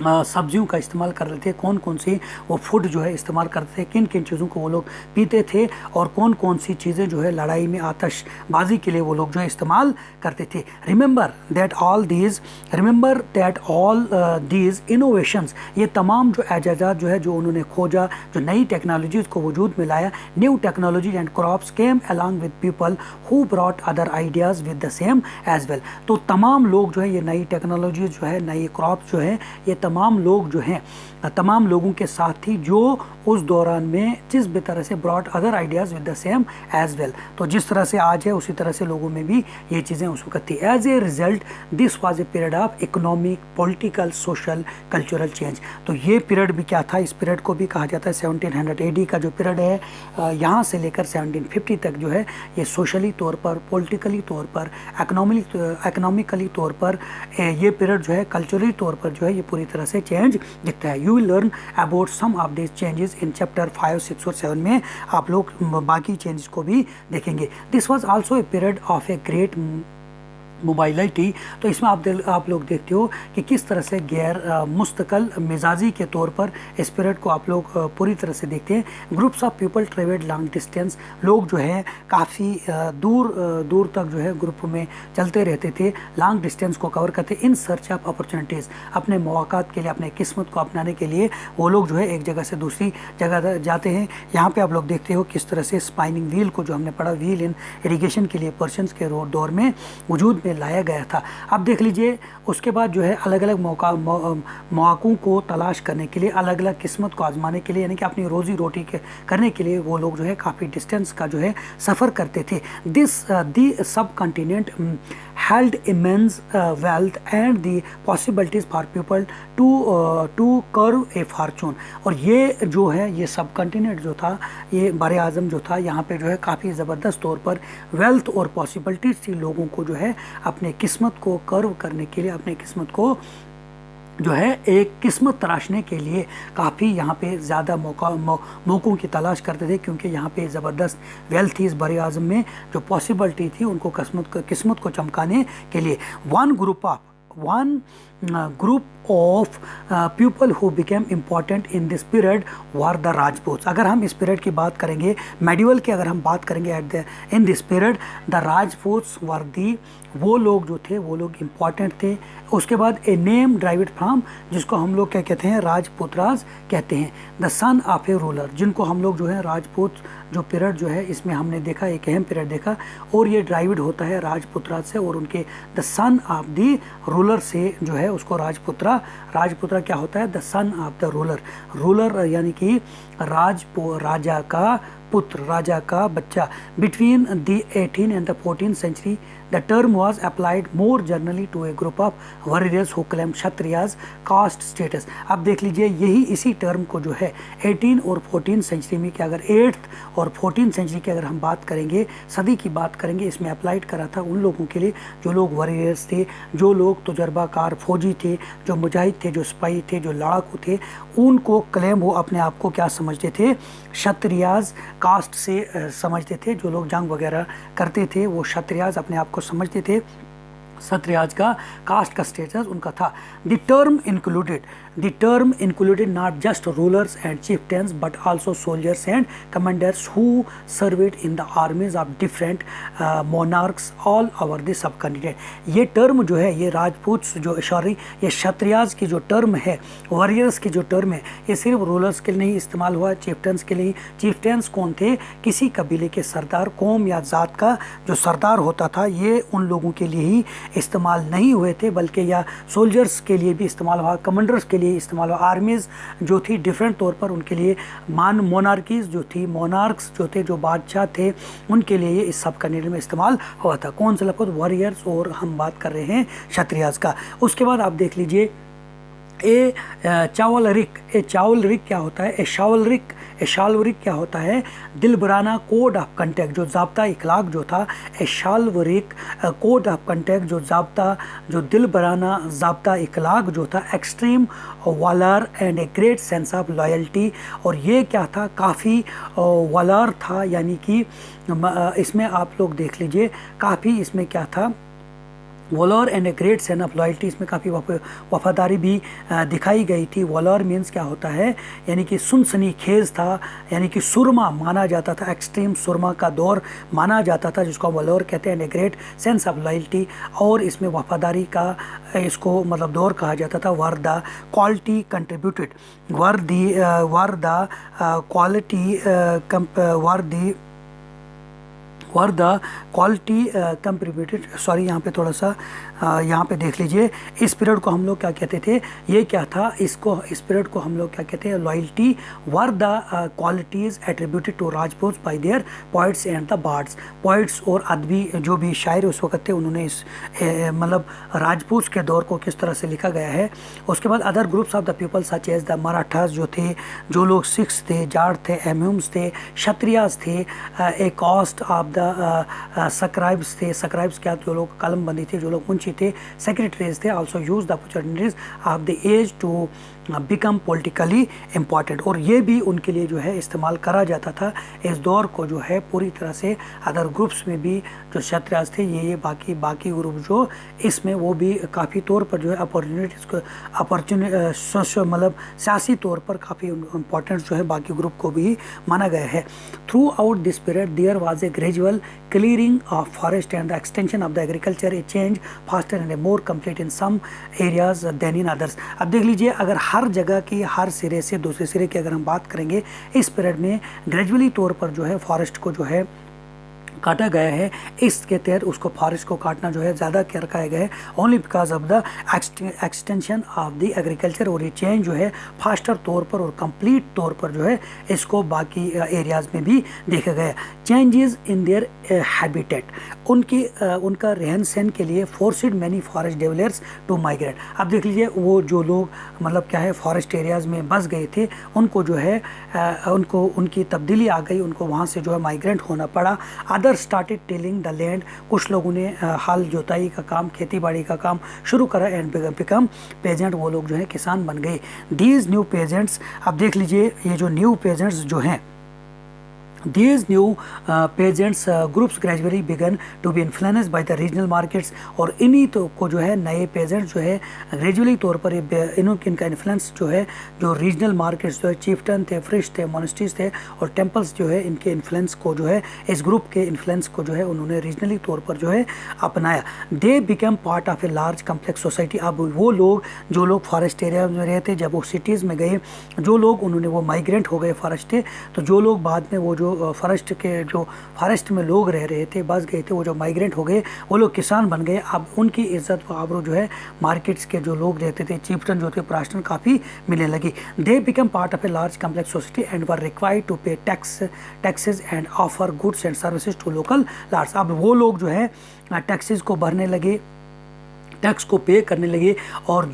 सब्जियों का इस्तेमाल कर रहे थे, कौन कौन सी वो फूड जो है इस्तेमाल करते थे, किन किन चीज़ों को वो लोग पीते थे, और कौन कौन सी चीज़ें जो है लड़ाई में आतशबाजी के लिए वो लोग जो है इस्तेमाल करते थे। Remember that all these innovations, ये तमाम जो एजाज़ात जो है जो उन्होंने खोजा, जो नई टेक्नोलॉजीज़ को वजूद में लाया, new technologies and crops came along with people who brought other ideas with the same as well. तो तमाम लोग जो है ये नई टेक्नोलॉजीज जो है, नई क्रॉप्स जो है, ये तमाम लोग जो हैं, तमाम लोगों के साथ थी जो उस दौरान में जिस भी तरह से brought other ideas with the same as well. तो जिस तरह से आज है उसी तरह से लोगों में भी ये चीज़ें उस वक्त थी। As a result this was a period of economic, political, social, cultural change. तो ये पीरियड भी क्या था, इस पीरियड को भी कहा जाता है 1700 AD का जो पीरियड है, यहाँ से लेकर 1750 तक जो है ये सोशली तौर पर, पॉलिटिकली तौर पर, इकोनॉमिकली तौर पर ये पीरियड जो है कल्चरली तौर पर जो है ये पूरी तरह से चेंज दिखता है। You will learn about some of this changes in chapter 5, 6 और 7 में आप लोग बाकी चेंजेस को भी देखेंगे। This was also a period of a great mobility. तो इसमें आप लोग देखते हो कि किस तरह से गैर मुस्तकिल मिजाजी के तौर पर इस पीरियड को आप लोग पूरी तरह से देखते हैं। Groups of people travelled long distance, लोग जो है काफ़ी दूर तक जो है ग्रुप में चलते रहते थे, लॉन्ग डिस्टेंस को कवर करते इन सर्च ऑफ अपॉर्चुनिटीज़, अपने मौक़ात के लिए, अपने किस्मत को अपनाने के लिए वो लोग जो है एक जगह से दूसरी जगह जाते हैं। यहाँ पे आप लोग देखते हो किस तरह से स्पाइनिंग व्हील को जो हमने पढ़ा, व्हील इन इरीगेशन के लिए पर्शियंस के दौर में वजूद में लाया गया था। अब देख लीजिए उसके बाद जो है अलग अलग मौक़ों को तलाश करने के लिए, अलग अलग किस्मत को आजमाने के लिए, यानी कि अपनी रोज़ी रोटी करने के लिए वो लोग जो है काफ़ी डिस्टेंस का जो है सफ़र करते थे। दिस दी सब continent held immense wealth and the possibilities for people to curve a fortune। और ये जो है ये सब कॉन्टिनेंट जो था, ये बर आज़म जो था, यहाँ पे जो है काफ़ी ज़बरदस्त तौर पर वेल्थ और पॉसिबिलिटीज़ थी लोगों को जो है अपने किस्मत को कर्व करने के लिए, अपने किस्मत को जो है एक किस्मत तराशने के लिए काफ़ी यहाँ पे ज़्यादा मौक़ों की तलाश करते थे, क्योंकि यहाँ पे ज़बरदस्त वेल्थ थी इस बर आज़म में, जो पॉसिबिलिटी थी उनको किस्मत को चमकाने के लिए। One group of people who became important in this period were the Rajputs। अगर हम इस पीरियड की बात करेंगे, मेडिवल की अगर हम बात करेंगे इन दिस पीरियड, द राजपूत्स वर दी, वो लोग जो थे वो लोग इम्पॉर्टेंट थे। उसके बाद ए नेम ड्राइविड फ्रॉम, जिसको हम लोग क्या कहते हैं, राजपुत्राज कहते हैं। The son of A ruler, जिनको हम लोग जो है राजपूत जो पीरियड जो है इसमें हमने देखा एक अहम पीरियड देखा, और ये ड्राइविड होता है राजपुत्राज से, और उनके the son of the ruler से जो है उसको राजपुत्रा क्या होता है, the son of the ruler यानी कि राजा का पुत्र, राजा का बच्चा। Between the 18 and the 14th century the term was applied more generally to a group of warriors who claimed Kshatriyas caste status। अब देख लीजिए यही इसी टर्म को जो है 18 और 14th सेंचुरी में, कि अगर 8th और 14th सेंचुरी की अगर हम बात करेंगे, सदी की बात करेंगे, इसमें अप्लाइड करा था उन लोगों के लिए जो लोग वॉरियर्स थे, जो लोग तजर्बाकार फौजी थे, जो मुजाहिद थे, जो सिपाही थे, जो लड़ाकू थे, उनको क्लेम वो अपने आप को क्या समझते थे, क्षत्रियाज कास्ट से समझते थे। जो लोग जंग वगैरह करते थे वो क्षत्रियाज अपने आप को समझते थे, क्षत्रियाज का कास्ट का स्टेटस उनका था। The term included not just rulers and chieftains but also soldiers and commanders who served in the armies of different monarchs all over the subcontinent। ये टर्म जो है, ये राजपूत जो सॉरी ये क्षत्रियाज की जो टर्म है, वॉरियर्स की जो टर्म है, ये सिर्फ रूलर्स के लिए नहीं इस्तेमाल हुआ, चिफ्टेंस के लिए। चिफ्टेंस कौन थे, किसी कबीले के सरदार, कौम या ज़ात का जो सरदार होता था, ये उन लोगों के लिए ही इस्तेमाल नहीं हुए थे, बल्कि या सोल्जर्स के लिए भी इस्तेमाल हुआ, कमांडर्स के लिए इस्तेमाल हुआ, आर्मीज़ जो थी डिफरेंट तौर पर उनके लिए, मोनार्कीज़ जो थी, मोनार्क्स जो थे, जो बादशाह थे, उनके लिए ये इस सब कॉन्टिनेंट में इस्तेमाल हुआ था। कौन सा लफ्ज़, वॉरियर्स, और हम बात कर रहे हैं क्षत्रियाज का। उसके बाद आप देख लीजिए चावलरिक क्या होता है, शालवरिक क्या होता है, दिलबराना कोड ऑफ कंटेक्ट, जो ज़ाब्ता इखलाक जो था, शालवरिक कोड ऑफ कंटेक्ट जो ज़ाब्ता, जो दिलबराना ज़ाब्ता इखलाक जो था, extreme Waller and a great sense of loyalty. और ये क्या था, काफ़ी वॉलर था, यानी कि इसमें आप लोग देख लीजिए काफ़ी इसमें क्या था, Waller and a great sense of loyalty, इसमें काफ़ी वफादारी भी दिखाई गई थी। वॉलर मीन्स क्या होता है, यानी कि सुनसनीखेज था, यानी कि सुरमा माना जाता था, एक्सट्रीम सुरमा का दौर माना जाता था, जिसको वॉलर कहते हैं, and a great sense of loyalty, और इसमें वफादारी का इसको मतलब दौर कहा जाता था। Were the quality contributed, were the quality contributed, sorry यहाँ पे थोड़ा सा यहाँ पे देख लीजिए, इस पीरियड को हम लोग क्या कहते थे, ये क्या था, इस पीरियड को हम लोग क्या कहते हैं, loyalty. Were the qualities attributed to Rajput by their poets and the bards, poets और अदबी जो भी शायर उस वक्त थे, उन्होंने इस मतलब राजपूत के दौर को किस तरह से लिखा गया है। उसके बाद other groups of the people such as the Marathas जो थे, जो लोग सिख्स थे, जाट थे, एम्यूम्स थे, क्षत्रियाज थे, ए कास्ट ऑफ द स्क्राइब्स थे, स्क्राइब्स क्या, जो लोग कलमबंदी थे, जो लोग मुंशी थे, सेक्रेटरीज थे, also use the opportunities of the age to become politically important. और ये भी उनके लिए जो है इस्तेमाल करा जाता था इस दौर को जो है पूरी तरह से। अदर ग्रुप्स में भी जो क्षत्रियाज थे, ये बाकी ग्रुप जो इसमें, वो भी काफ़ी तौर पर जो है अपॉर्चुनिटीज़ को मतलब सियासी तौर पर काफ़ी इम्पॉर्टेंट जो है बाकी ग्रुप को भी माना गया है। Throughout this period there was a gradual clearing of forest and the extension of the agriculture, a change faster and a more complete in some areas than in others। अब देख लीजिए, अगर हर जगह की हर सिरे से दूसरे सिरे की अगर हम बात करेंगे, इस पीरियड में ग्रेजुअली तौर पर जो है फॉरेस्ट को जो है काटा गया है, इसके तहत उसको फॉरेस्ट को काटना जो है ज़्यादा क्या रखा गया है, only because of the extension of the agriculture. और ये चेंज जो है फास्टर तौर पर और कंप्लीट तौर पर जो है इसको बाकी एरियाज़ में भी देखा गया। चेंजेस इन देयर हैबिटेट, उनका रहन सहन के लिए forced many forest developers to migrate. अब देख लीजिए वो जो लोग मतलब क्या है फॉरेस्ट एरियाज़ में बस गए थे, उनको जो है उनको उनकी तब्दीली आ गई, उनको वहाँ से जो है माइग्रेंट होना पड़ा। Other started tilling the land, कुछ लोगों ने हल जोताई का काम, खेती बाड़ी का काम शुरू करा एंड बिकम पेजेंट, वो लोग जो है किसान बन गए। दीज न्यू पेजेंट्स, अब देख लीजिए ये जो न्यू पेजेंट्स जो हैं, These new peasants groups gradually began to be influenced by the regional markets। और इन्हीं तो को जो है नए पेजेंट्स जो है ग्रेजुअली तौर पर इनका इन्फ्लुएंस जो है जो रीजनल मार्केट्स जो है चीफ्टन थे, फ्रिश थे, मोनेस्ट्रीज थे और टेम्पल्स जो है इनके इन्फ्लुएंस को जो है इस ग्रुप के इन्फ्लुएंस को जो है उन्होंने रीजनली तौर पर जो है अपनाया। दे become part of a large complex society. अब वो लोग जो लोग फॉरेस्ट एरिया में रहते, जब वो सिटीज़ में गए, जो लोग उन्होंने वो माइग्रेंट हो गए फॉरेस्ट, तो जो लोग बाद में वो जो फॉरेस्ट में लोग रह रहे थे, बस गए थे, वो जो माइग्रेंट हो गए वो लोग किसान बन गए। अब उनकी इज्जत व आबरू जो है मार्केट्स के जो लोग रहते थे, चीफ्टन जो थे, प्राश्टन काफ़ी मिलने लगी। They become part of a large complex society and were required to pay taxes and offer goods and services to local lords. अब वो लोग जो है टैक्सेस को भरने लगे, टैक्स को पे करने लगे और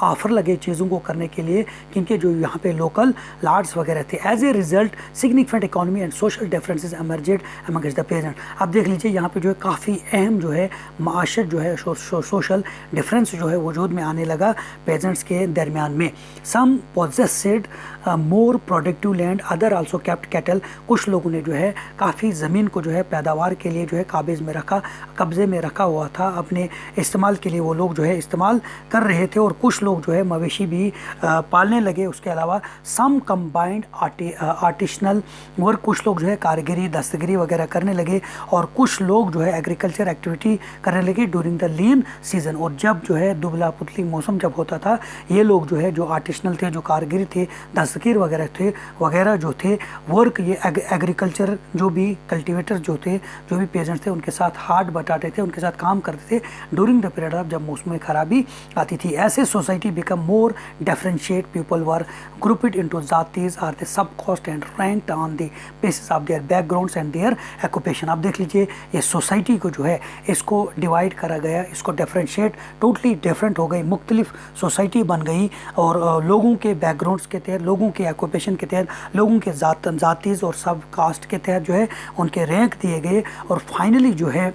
ऑफ़र लगे चीज़ों को करने के लिए, क्योंकि जो यहाँ पे लोकल लार्ड्स वगैरह थे। As a result significant economy and social differences emerged amongst the peasant. अब देख लीजिए यहाँ पे जो है काफ़ी अहम जो है माशत जो है सोशल डिफरेंस जो है वजूद में आने लगा पेजेंट्स के दरमियान में। Some possessed more productive land, other also kept cattle. कुछ लोगों ने जो है काफ़ी ज़मीन को जो है पैदावार के लिए जो है कब्ज़े में रखा हुआ था, अपने इस्तेमाल के लिए वो लोग जो है इस्तेमाल कर रहे थे। और कुछ लोग जो है मवेशी भी पालने लगे। उसके अलावा सम कंबाइंड आर्टिसनल वर्क, कुछ लोग जो है कारीगरी, दस्तगिरी वगैरह करने लगे। और कुछ लोग जो है एग्रीकल्चर एक्टिविटी करने लगे ड्यूरिंग द लीन सीजन। और जब जो है दुबला पुतली मौसम जब होता था, ये लोग जो है जो आर्टिसनल थे, जो कारीगरी थे, दस्तगीर वगैरह जो थे वर्क, ये एग्रीकल्चर जो भी कल्टीवेटर जो थे, जो भी पेजेंट्स थे, उनके साथ हाथ बटाते थे, उनके साथ काम करते थे ड्यूरिंग द पीरियड ऑफ जब मौसम में खराबी आती थी। ऐसे society become more differentiate, people were grouped into jatis or the sub castes and ranked on the basis of their backgrounds and their occupation. अब देख लीजिए ये सोसाइटी को जो है इसको डिवाइड करा गया, इसको डिफरेंशिएट, टोटली डिफरेंट हो गई, मुख्तलिफ सोसाइटी बन गई। और लोगों के बैकग्राउंड्स के तहत, लोगों के ऑक्यूपेशन के तहत, लोगों के जातीज और सब कास्ट के तहत जो है उनके रैंक दिए गए। और फाइनली जो है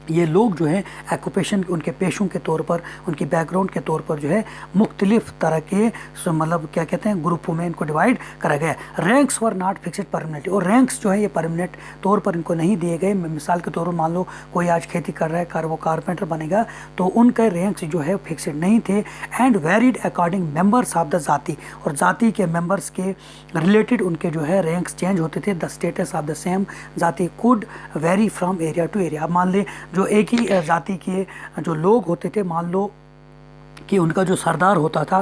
ये लोग जो है ऑक्यूपेशन, उनके पेशों के तौर पर, उनकी बैकग्राउंड के तौर पर जो है मुख्तलिफ तरह के मतलब क्या कहते हैं ग्रुपों में इनको डिवाइड करा गया। Ranks were not fixed permanently, और रैंक्स जो है ये परमानेंट तौर पर इनको नहीं दिए गए। मिसाल के तौर पर मान लो कोई आज खेती कर रहा है, वो कारपेंटर बनेगा, तो उनके रैंक्स जो है फिक्सड नहीं थे। And varied according members of the जाति, और जाति के मेंबर्स के रिलेटेड उनके जो है रैंक्स चेंज होते थे। The status of the same jati could vary from area to area. अब मान ले जो एक ही जाति के जो लोग होते थे, मान लो कि उनका जो सरदार होता था,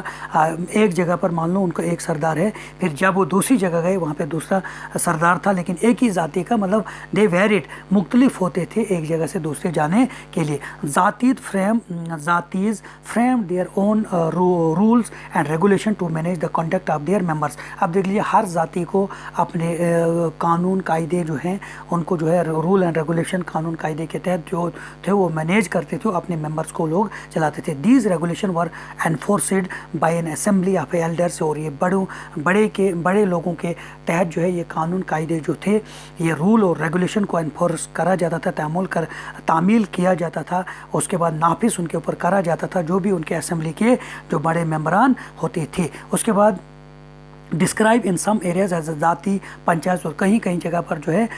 एक जगह पर मान लो उनका एक सरदार है, फिर जब वो दूसरी जगह गए वहाँ पे दूसरा सरदार था, लेकिन एक ही जाति का, मतलब दे वेरिड, मुख्तलिफ होते थे एक जगह से दूसरे जाने के लिए। Jatis frame their own rules and regulation to manage the conduct of their members. अब देख लीजिए हर जाति को अपने कानून कायदे जो हैं उनको जो है रूल एंड रेगुलेशन, कानून कायदे के तहत जो थे वो मैनेज करते थे, अपने मेंबर्स को लोग चलाते थे। These regulation were enforced by an assembly of elders, और ये बड़े लोगों के तहत जो है ये कानून कायदे जो थे, ये रूल और रेगुलेशन को एनफोर्स करा जाता था, तामील किया जाता था। उसके बाद नाफिस उनके ऊपर करा जाता था, जो भी उनके असेंबली के जो बड़े मेंबरान होते थे। उसके बाद describe in some areas as jati panchayat, और कहीं कहीं जगह पर जो है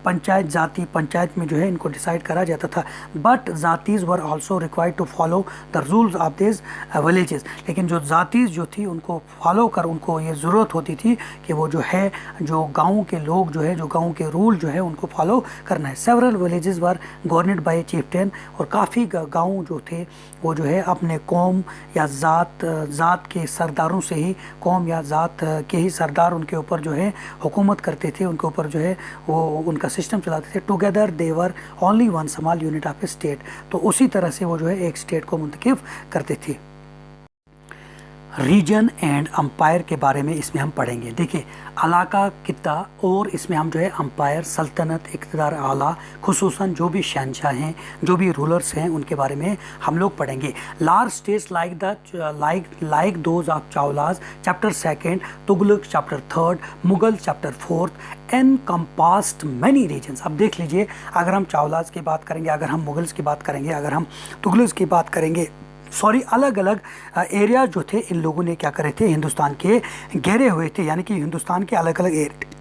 पंचायत, जाति पंचायत में जो है इनको डिसाइड करा जाता था। But jatis were also required to follow the rules of this villages, लेकिन जो जातीज जो थी उनको फॉलो कर, उनको ये ज़रूरत होती थी कि वो जो है जो गाँव के लोग जो है, जो गाँव के रूल जो है उनको फॉलो करना है। Several villages were governed by chieftain, और काफ़ी गाँव जो थे वो जो है अपने कौम या ज़ात के सरदारों से ही, कौम या ज़ात के ही सरदार उनके ऊपर जो है हुकूमत करते थे, उनके ऊपर जो है वो उनका सिस्टम चलाते थे। Together they were only one small unit of A state, तो उसी तरह से वो जो है एक स्टेट को मुंतखब करते थे। रीजन एंड अम्पायर के बारे में इसमें हम पढ़ेंगे। देखिए, इलाका, कित्ता और इसमें हम जो है अम्पायर, सल्तनत, इक़्तिदार आला, खुसूसन जो भी शहंशाह हैं, जो भी रूलर्स हैं, उनके बारे में हम लोग पढ़ेंगे। Large states like those of Cholas chapter 2, Tughluq chapter 3, Mughal chapter 4 encompassed many regions. अब देख लीजिए, अगर हम चावलाज की बात करेंगे, अगर हम मुगल्स की बात करेंगे, अगर हम तुगलक की बात करेंगे, अलग अलग एरिया जो थे इन लोगों ने क्या करे थे, हिंदुस्तान के घेरे हुए थे, यानी कि हिंदुस्तान के अलग अलग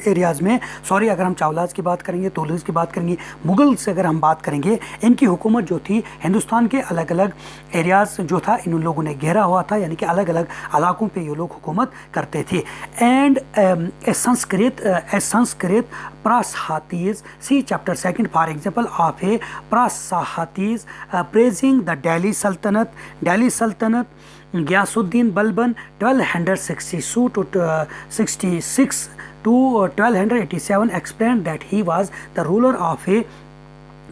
एरियाज़ में। अगर हम चावलाज की बात करेंगे, तुगलक की बात करेंगे, मुगल से अगर हम बात करेंगे, इनकी हुकूमत जो थी हिंदुस्तान के अलग अलग एरियाज़ जो था इन लोगों ने घेरा हुआ था, यानी कि अलग अलग इलाकों पे ये लोग हुकूमत करते थे। And a Sanskrit prashastis, see chapter 2 for example of a prashastis praising the Delhi Saltanat Ghiyasuddin Balban 1266 to 1287 explained that he was the ruler of a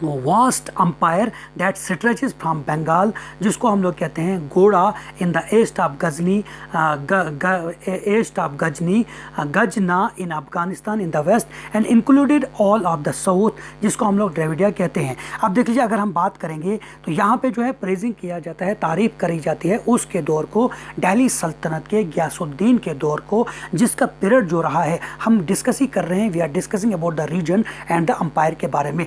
vast empire that stretches from Bengal, जिसको हम लोग कहते हैं Gauda, in the east of Ghazna in Afghanistan in the west and included all of the south, जिसको हम लोग द्रविडिया कहते हैं। अब देख लीजिए, अगर हम बात करेंगे तो यहाँ पे जो है प्रेजिंग किया जाता है, तारीफ करी जाती है उसके दौर को, दिल्ली सल्तनत के गयासुद्दीन के दौर को, जिसका पीरियड जो रहा है हम डिस्कस ही कर रहे हैं। We are discussing about the region and the empire के बारे में,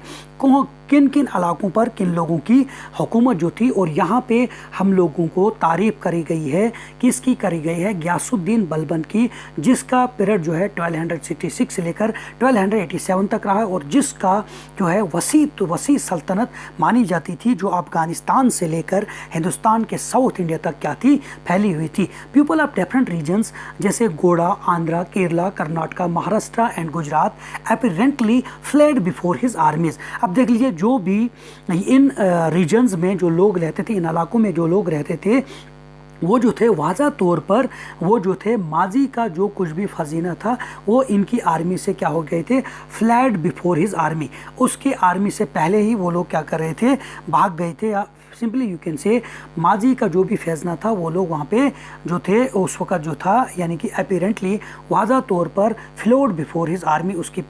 किन किन इलाकों पर किन लोगों की हुकूमत जो थी। और यहाँ पे हम लोगों को तारीफ करी गई है, किसकी करी गई है, गयासुद्दीन बलबन की, जिसका पीरियड जो है 1266 से लेकर 1287 तक रहा है, और जिसका जो है वसी सल्तनत मानी जाती थी, जो अफगानिस्तान से लेकर हिंदुस्तान के साउथ इंडिया तक क्या थी, फैली हुई थी। पीपल ऑफ डिफरेंट रीजन्स जैसे गोड़ा, Andhra, Kerala, Karnataka, Maharashtra and Gujarat apparently fled before his आर्मीज। अब देख लीजिए, जो भी इन रीजन्स में जो लोग रहते थे, इन इलाकों में जो लोग रहते थे, वो जो थे वाज़ा तौर पर वो जो थे माजी का जो कुछ भी खजीना था वो इनकी आर्मी से क्या हो गए थे, फ्लैड बिफोर हिज आर्मी, उसके आर्मी से पहले ही वो लोग क्या कर रहे थे, भाग गए थे। या सिंपली यू कैन से माजी का जो भी फैज़ना था वो लोग वहाँ पे जो थे उस वक़्त जो था, यानी कि अपीरेंटली वाज़ा तौर पर फ्लोड बिफोर हिज आर्मी, उसकी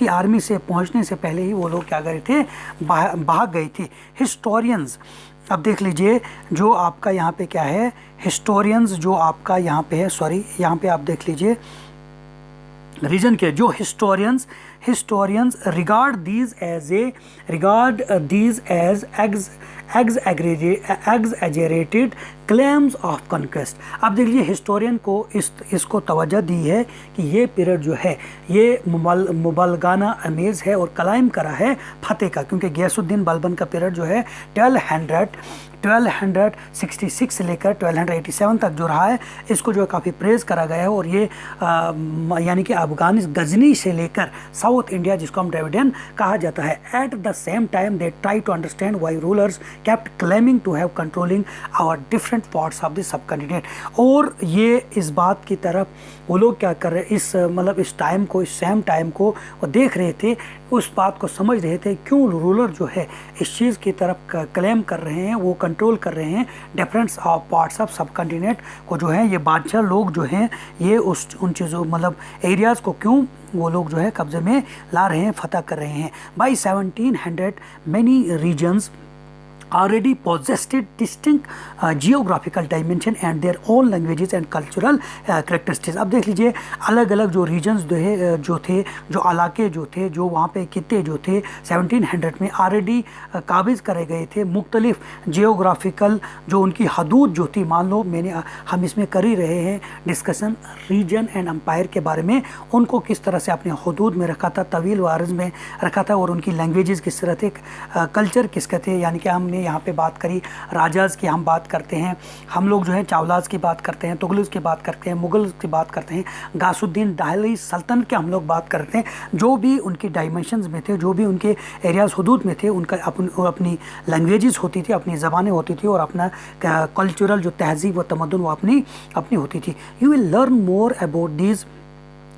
आर्मी से पहुँचने से पहले ही वो लोग क्या कर रहे थे, भाग गए थे। हिस्टोरियंस, अब देख लीजिए, जो आपका यहाँ पे क्या है, हिस्टोरियंस जो आपका यहाँ पे है, यहाँ पे आप देख लीजिए रीजन के जो historians regard these as exaggerated claims of conquest. अब देख लीजिए, हिस्टोरियन को इसको तवज्जो दी है कि ये पीरियड जो है ये मुबलगाना अमेज़ है और क्लाइम करा है फतेह का, क्योंकि गयासुद्दीन बलबन का पीरियड जो है 1266 से लेकर 1287 तक जो रहा है, इसको जो है काफ़ी प्रेज़ करा गया है। और ये यानी कि गजनी से लेकर साउथ इंडिया, जिसको हम द्रविडियन कहा जाता है। At the same time they try to understand why rulers kept claiming to have controlling our different parts of the subcontinent. और ये इस बात की तरफ वो लोग क्या कर रहे, इस सेम टाइम को वो देख रहे थे, उस बात को समझ रहे थे क्यों रूलर जो है इस चीज़ की तरफ क्लेम कर रहे हैं, वो कंट्रोल कर रहे हैं डिफरेंट पार्ट्स ऑफ सब कॉन्टिनेंट को, जो है ये बादशाह लोग जो हैं ये उन चीज़ों एरियाज़ को क्यों वो लोग जो है कब्जे में ला रहे हैं, फतह कर रहे हैं। By 1700 many reasons already possessed distinct geographical dimension and their own languages and cultural characteristics। अब देख लीजिए, अलग अलग जो रीजन्स जो थे, जो इलाके जो थे, जो वहाँ पे कित्ते जो थे 1700 में ऑलरेडी काबिज करे गए थे। मुख्तलिफ जियोग्राफिकल जो उनकी हदूद जो थी, मान लो हम इसमें कर ही रहे हैं डिस्कशन रीजन एंड अम्पायर के बारे में, उनको किस तरह से अपने हदूद में रखा था, तवील वारज में रखा था, और उनकी लैंग्वेजेस किस तरह थे, कल्चर किसके थे, यानी कि हमने हमने यहाँ पे बात करी, राजाज की हम बात करते हैं, हम लोग जो है चावलाज की बात करते हैं, तुगलक की बात करते हैं, मुगल की बात करते हैं, गासुद्दीन दहली सल्तनत की हम लोग बात करते हैं। जो भी उनकी डायमेंशंस में थे, जो भी उनके एरियाज हुदूद में थे, उनका अपनी लैंग्वेजेस होती थी, अपनी ज़बानें होती थी, और अपना कल्चरल जो तहजीब व तमद्दुन वो अपनी होती थी। You will learn more about these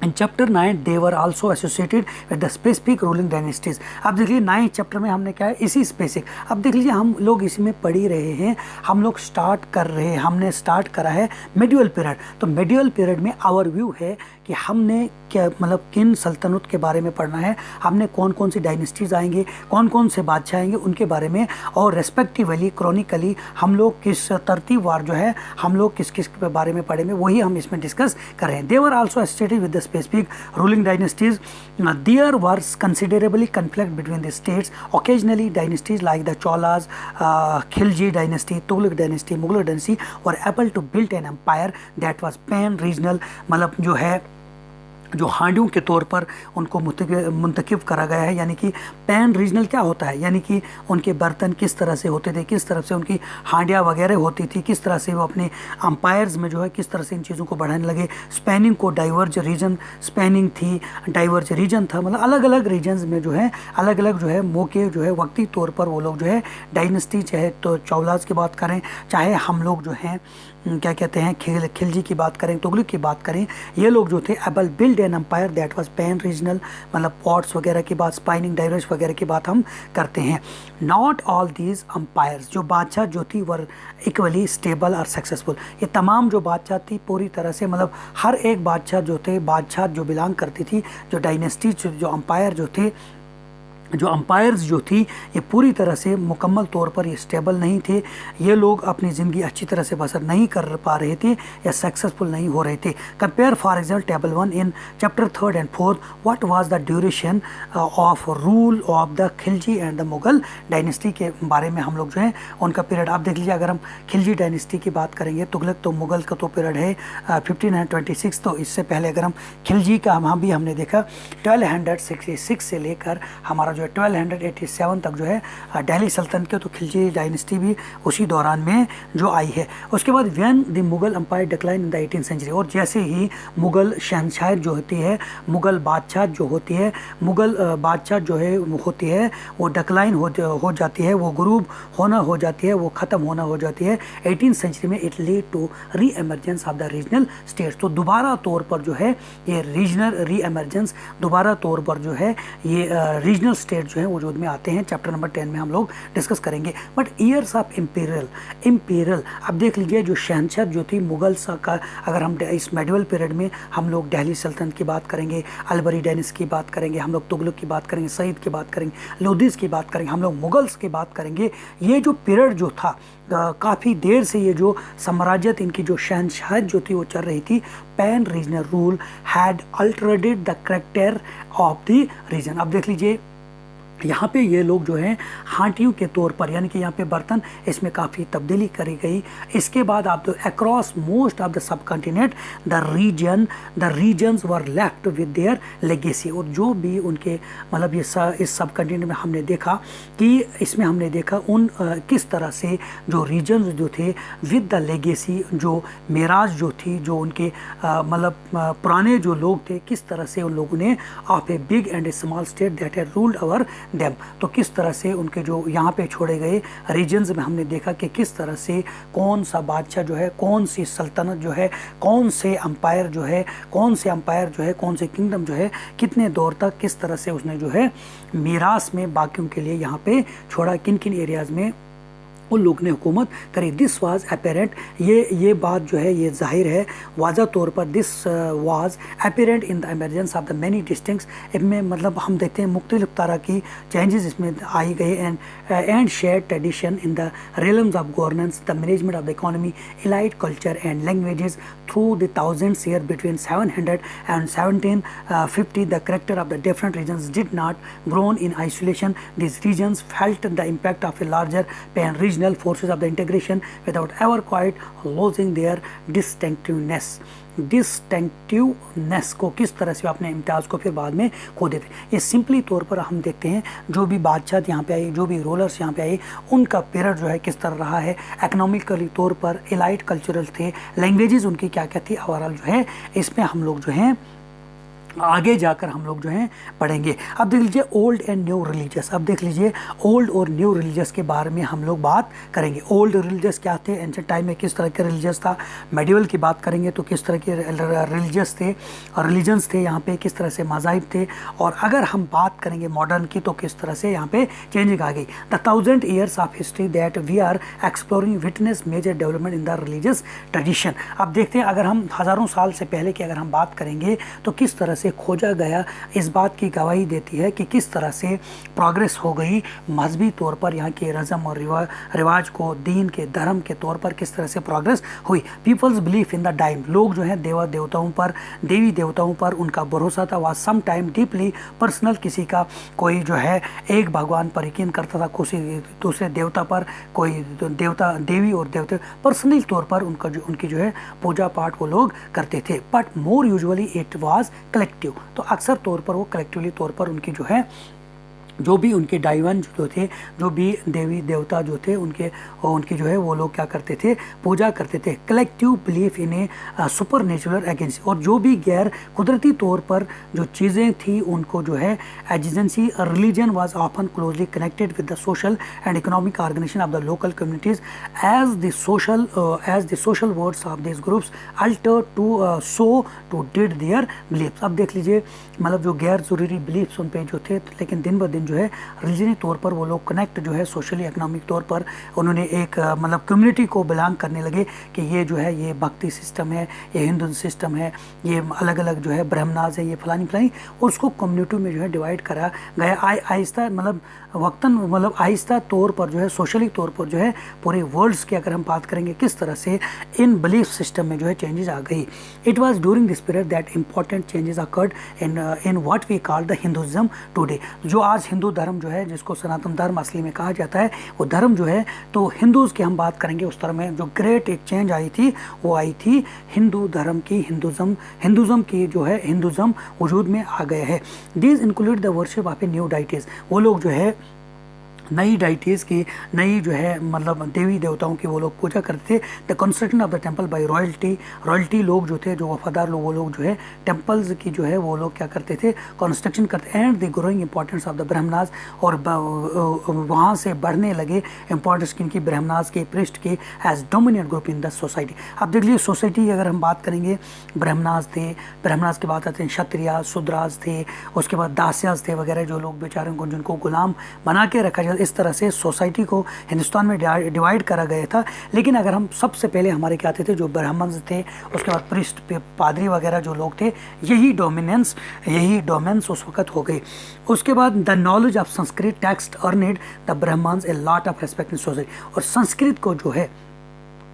in chapter 9। They were also associated with the specific ruling dynasties. अब देख लीजिए 9 चैप्टर में हमने क्या है, इसी स्पेसिफिक, अब देख लीजिए हम लोग इसी में पढ़ ही रहे हैं, हम लोग स्टार्ट कर रहे हैं, हमने स्टार्ट करा है मेडिवल पीरियड। तो मेडिवल पीरियड में आवर व्यू है कि हमने क्या मतलब किन सल्तनत के बारे में पढ़ना है, हमने कौन कौन सी डायनेस्टीज़ आएंगे, कौन कौन से बादशाह आएंगे उनके बारे में, और रेस्पेक्टिवली क्रॉनिकली हम लोग किस तरतीबवार जो है हम लोग किस किस के बारे में पढ़ेंगे, वही हम इसमें डिस्कस कर रहे हैं। They were also associated with the specific ruling dynasties. There were considerably conflict between the states. Occasionally dynasties like the Cholas, Khilji dynasty, Tughlaq dynasty, Mughal dynasty were able to build an empire that was pan-regional, मतलब जो है जो हांडियों के तौर पर उनको मुंतखब करा गया है। यानी कि पैन रीजनल क्या होता है, यानी कि उनके बर्तन किस तरह से होते थे, किस तरह से उनकी हांडियाँ वगैरह होती थी, किस तरह से वो अपने अम्पायर्स में जो है किस तरह से इन चीज़ों को बढ़ाने लगे। स्पेनिंग को डाइवर्ज रीजन स्पेनिंग थी, डाइवर्ज रीजन था, मतलब अलग अलग रीजन्स में जो है अलग अलग जो है मौके जो है वक्ती तौर पर वो लोग जो है डायनेस्टी, चाहे तो चौलाज की बात करें, चाहे हम लोग जो हैं क्या कहते हैं खिलजी की बात करें, तुगलक की बात करें, ये लोग जो थे able build an empire that was pan regional, मतलब पॉट्स वगैरह की बात, स्पाइनिंग डाइवर्स वगैरह की बात हम करते हैं। नॉट ऑल दीज एम्पायर्स, जो बादशाह जो थी वर इक्वली स्टेबल और सक्सेसफुल। ये तमाम जो बादशाह थी पूरी तरह से, मतलब हर एक बादशाह जो थे, बादशाह जो बिलोंग करती थी, जो डायनेस्टी जो एम्पायर जो थे, जो अम्पायर्स जो थी, ये पूरी तरह से मुकम्मल तौर पर ये स्टेबल नहीं थे। ये लोग अपनी ज़िंदगी अच्छी तरह से बसर नहीं कर पा रहे थे या सक्सेसफुल नहीं हो रहे थे। Compare for example table 1 in chapter 3 and 4, what was the duration of rule of the Khilji and the Mughal dynasty के बारे में हम लोग जो है उनका पीरियड आप देख लीजिए। अगर हम खिलजी डायनेस्टी की बात करेंगे, तुगलक तो मुग़ल का तो पीरियड है 1526, तो इससे पहले अगर हम खिलजी का हमने देखा 1266 से लेकर हमारा 1287 तक जो है दिल्ली सल्तनत के, तो खिलजी डायनेस्टी भी उसी दौरान में जो आई है। उसके बाद when the Mughal empire decline in the 18th century, और जैसे ही मुगल शहनशाह जो होती है, मुगल बादशाह जो होती है, मुगल बादशाह जो है होती है वो डिक्लाइन हो जाती है, वो ग्रुप होना हो जाती है, वो ख़त्म होना हो जाती है 18th सेंचुरी में। It lead to reemergence of the regional states. तो दोबारा तौर पर जो है ये रीजनल री एमरजेंस, दोबारा तौर पर जो है ये रीजनल स्टेट जो है वजूद में आते हैं। चैप्टर नंबर 10 में हम लोग डिस्कस करेंगे। बट ईयर्स ऑफ इम्पीरियल अब देख लीजिए, जो शहनशाह जो थी मुगल का, अगर हम इस मेडिवल पीरियड में हम लोग दिल्ली सल्तनत की बात करेंगे, अलबरी डायनेस्टी की बात करेंगे, हम लोग तुगलक की बात करेंगे, सईद की बात करेंगे, लोदीज़ की बात करेंगे, हम लोग मुगल्स की बात करेंगे। ये जो पीरियड जो था काफ़ी देर से ये जो साम्राज्यत इनकी जो शहनशाह जो थी वो चल रही थी। Pan regional rule had altered the character of the region. अब देख लीजिए यहाँ पे ये लोग जो हैं हांटियों के तौर पर, यानी कि यहाँ पे बर्तन इसमें काफ़ी तब्दीली करी गई। इसके बाद आप तो across most of the subcontinent the regions were left with their legacy. और जो भी उनके मतलब इस सब कॉन्टिनेंट में हमने देखा कि इसमें हमने देखा उन किस तरह से जो रीजन्स जो थे विद द लेगेसी, जो मेराज जो थी, जो उनके मतलब पुराने जो लोग थे, किस तरह से उन लोगों ने of a big and A small state that had ruled our them. तो किस तरह से उनके जो यहाँ पे छोड़े गए रीजन्स में हमने देखा कि किस तरह से कौन सा बादशाह जो है, कौन सी सल्तनत जो है, कौन से एम्पायर जो है, कौन से किंगडम जो है, कितने दौर तक किस तरह से उसने जो है मीरास में बाकियों के लिए यहाँ पे छोड़ा, किन किन एरियाज़ में उन लोग ने हुकूमत करी। दिस वाज अपेरेंट, ये बात जो है ये जाहिर है वाज़ा तौर पर। This was apparent in the emergence of the many distincts. इसमें मतलब हम देखते हैं मुख्तलिफ तरह की चेंजेस इसमें आई गई। And share tradition in the realms of governance, the management of the economy, elite culture and languages through the thousands years between 700 and 1750. The character of the different regions did not grow in isolation. These regions felt the impact of a larger pan regional original forces of the integration without ever quite losing their distinctiveness को किस तरह से अपने इम्तियाज़ को फिर बाद में खो देते। ये सिंपली तौर पर हम देखते हैं जो भी बादशाह यहाँ पे आए, जो भी रूलर्स यहाँ पे आए, उनका पीरियड जो है किस तरह रहा है, इकोनॉमिकली तौर पर एलाइट कल्चरल थे, लैंग्वेजेस उनकी क्या क्या थी, ओवरऑल जो है इसमें हम लोग जो हैं आगे जाकर हम लोग जो हैं पढ़ेंगे। अब देख लीजिए ओल्ड एंड न्यू रिलीजियस। अब देख लीजिए ओल्ड और न्यू रिलीजियस के बारे में हम लोग बात करेंगे। ओल्ड रिलीजियस क्या थे, एंशिएंट टाइम में किस तरह के रिलीजियस था। मेडिवल की बात करेंगे तो किस तरह के रिलीजियस थे, रिलीजन्स थे यहाँ पे, किस तरह से मज़ाहिब थे। और अगर हम बात करेंगे मॉडर्न की तो किस तरह से यहाँ पे चेंजिंग आ गई। The 1000 years of history that we are exploring witness major development in the religious tradition. अब देखते हैं अगर हम हज़ारों साल से पहले की अगर हम बात करेंगे तो किस तरह से खोजा गया, इस बात की गवाही देती है कि किस तरह से प्रोग्रेस हो गई मजहबी तौर पर, यहाँ के रज़म और रिवाज को दीन के धर्म के तौर पर किस तरह से प्रोग्रेस हुई। People's belief in the dime, लोग जो है देवताओं पर, देवी देवताओं पर उनका भरोसा था। Was some time deeply personal, किसी का कोई जो है एक भगवान पर यकीन करता था, किसी दूसरे देवता पर, कोई देवता देवी और देवता पर्सनल तौर पर उनकी जो है पूजा पाठ वो लोग करते थे। But more usually it was collective, तो अक्सर तौर पर वो कलेक्टिवली तौर पर उनकी जो है जो भी उनके डाइवन जो थे, जो भी देवी देवता जो थे उनकी जो है वो लोग क्या करते थे, पूजा करते थे। Collective belief in A super natural agency, और जो भी गैर कुदरती तौर पर जो चीज़ें थी उनको जो है agency. Religion was often closely connected with the social and economic organisation of the local communities as the social words of this groups alter to so too did their belief. अब देख लीजिए मतलब जो गैर ज़रूरी बिलीफ्स उन पे जो थे, लेकिन दिन ब दिन जो है रिलीजनी तौर पर वो लोग कनेक्ट जो है सोशली इकोनॉमिक तौर पर उन्होंने एक मतलब कम्युनिटी को बिलोंग करने लगे कि ये जो है ये भक्ति सिस्टम है, ये हिंदू सिस्टम है, ये अलग अलग जो है ब्रह्मनाज है, ये फलानी फलानी, और उसको कम्युनिटी में जो है डिवाइड करा गया। आहिस्ता मतलब वक्तन मतलब आहिस्ता तौर पर जो है सोशली तौर पर जो है पूरे वर्ल्ड्स की अगर हम बात करेंगे किस तरह से इन बिलीफ सिस्टम में जो है चेंजेस आ गई। It was during this period that important changes occurred in what we call the Hinduism today. जो आज हिंदू धर्म जो है, जिसको सनातन धर्म असली में कहा जाता है, वो धर्म जो है, तो हिंदूज़ की हम बात करेंगे उस धर्म में जो ग्रेट एक चेंज आई थी वो आई थी हिंदू धर्म की, हिंदुज़म की जो है हिंदुज़म वजूद में आ गया है। These include the worship of a new deities, वो लोग जो है नई डाइटीज़ की, नई जो है मतलब देवी देवताओं की वो लोग पूजा करते थे। The construction of the temple by royalty लोग जो थे, जो वफादार लोग, वो लोग जो है टेम्पल्स की जो है वो लोग क्या करते थे, कंस्ट्रक्शन करते। And the growing importance of the Brahmanas, और वहाँ से बढ़ने लगे इंपॉर्टेंस किनकी, ब्रह्मनाज के, प्रिस्ट की, as dominant group in the society. अब देख लीजिए सोसाइटी अगर हम बात करेंगे, ब्रह्मनाज थे, ब्रह्मनाज के बाद आते हैं क्षत्रिय, शूद्राज थे, उसके बाद दास्याज थे वगैरह, जो लोग बेचारे को जिनको गुलाम बना के रखा जाता। इस तरह से सोसाइटी को हिंदुस्तान में डिवाइड करा गया था। लेकिन अगर हम सबसे पहले हमारे क्या थे जो ब्राह्मण्स थे, उसके बाद प्रिस्ट, पादरी वगैरह जो लोग थे, यही डोमिनेंस उस वक्त हो गई। उसके बाद the knowledge of Sanskrit text earned the Brahmans a lot of respect in society, और संस्कृत को जो है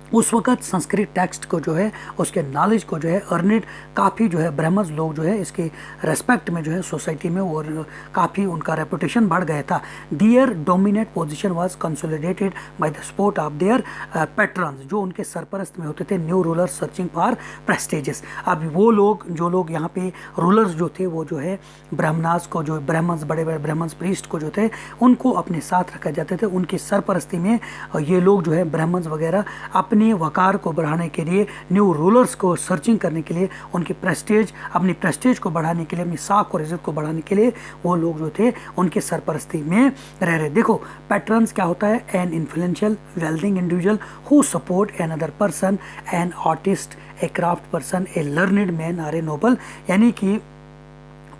उस वक्त संस्कृत टेक्स्ट को जो है उसके नॉलेज को जो है अर्निड, काफ़ी जो है ब्राह्मण लोग जो है इसके रेस्पेक्ट में जो है सोसाइटी में, और काफ़ी उनका रेपुटेशन बढ़ गया था। Their dominant position was consolidated by the support of their patrons, जो उनके सरपरस्त में होते थे new rulers searching for prestiges. अब वो लोग जो लोग यहाँ पे रूलर्स जो थे वो जो है ब्राह्मणास को, जो ब्राह्मण्स बड़े बड़े ब्राह्मण्स प्रीस्ट को जो थे उनको अपने साथ रखा जाते थे। उनकी सरपरस्ती में ये लोग जो है ब्राह्मण्स वगैरह अपने वकार को बढ़ाने के लिए, न्यू रूलर्स को सर्चिंग करने के लिए, उनकी प्रेस्टेज, अपनी प्रेस्टेज को बढ़ाने के लिए, अपनी साख और इज्जत को बढ़ाने के लिए वो लोग जो थे उनके सरपरस्ती में रह रहे। देखो पैटर्न्स क्या होता है, an influential wealthing individual who support an other person, an artist, a craft person, a learned man or a noble. यानी कि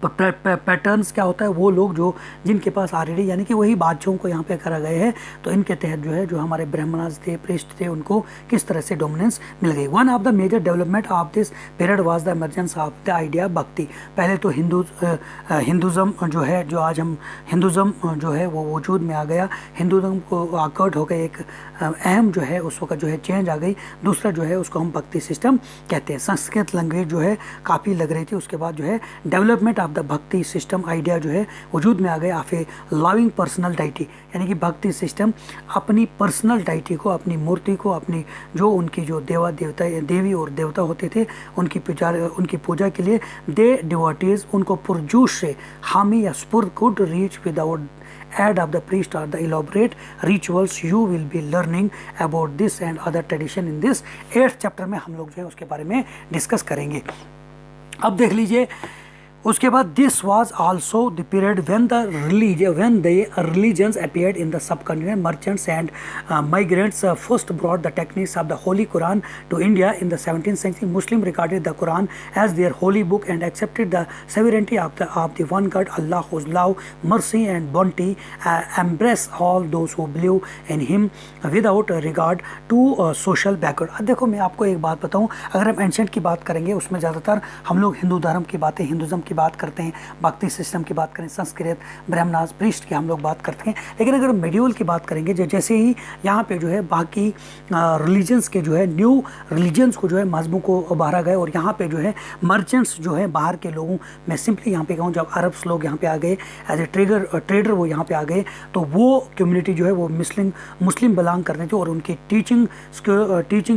पैटर्न्स क्या होता है, वो लोग जो जिनके पास ऑलरेडी यानी कि वही बादशाहों को यहाँ पे करा गए हैं, तो इनके तहत जो है जो हमारे ब्राह्मणास थे, प्रिस्ट थे, उनको किस तरह से डोमिनेंस मिल गई। One of the major development of this period was the emergence of the idea bhakti. पहले तो हिंदुज़म जो है, जो आज हम हिंदुज़म जो है वो वजूद में आ गया, हिंदुज़म को आकर्ट हो गए, एक अहम जो है उस वक्त जो है चेंज आ गई। दूसरा जो है उसको हम भक्ति सिस्टम कहते हैं। संस्कृत लैंग्वेज जो है काफ़ी लग रही थी। उसके बाद जो है डेवलपमेंट ऑफ द भक्ति सिस्टम आइडिया जो है वजूद में आ गया of A loving personal deity, यानी कि भक्ति सिस्टम अपनी पर्सनल डाइटी को, अपनी मूर्ति को, अपनी जो उनकी जो देवी और देवता होते थे उनकी पूजा के लिए दे डिवोटीज उनको पुरजोश से हामी या स्पुर could reach without aid of the priest or the elaborate rituals. You will be learning about this and other tradition in this 8th chapter में हम लोग जो है उसके बारे में डिस्कस करेंगे। अब देख लीजिए उसके बाद this was also the period when the religions appeared in the subcontinent merchants and migrants first brought the techniques of the holy Quran to India in the 17th century. Muslim regarded the Quran as their holy book and accepted the sovereignty of the one God Allah, whose love, mercy and bounty embrace all those who believe in him without regard to social background. अब देखो मैं आपको एक बात बताऊं, अगर हम ancient की बात करेंगे उसमें ज़्यादातर हम लोग हिंदू धर्म की बातें, हिंदुज़म की बात करते हैं, भक्ति सिस्टम की बात करें, संस्कृत, ब्राह्मणास, प्रीस्ट की हम लोग बात करते हैं। लेकिन अगर मेडिवल की बात करेंगे, जैसे ही यहाँ पे जो है बाकी रिलीजन्स के जो है न्यू रिलीजन्स को जो है मजहबों को बाहर गए और यहाँ पे जो है मर्चेंट्स जो है बाहर के लोगों, मैं सिंपली यहाँ पे कहूँ जब अरब्स लोग यहाँ पे आ गए एज ए ट्रेडर वो यहाँ पे आ गए, तो वो कम्युनिटी जो है वो मुस्लिम बिलोंग करते थे और उनकी टीचिंग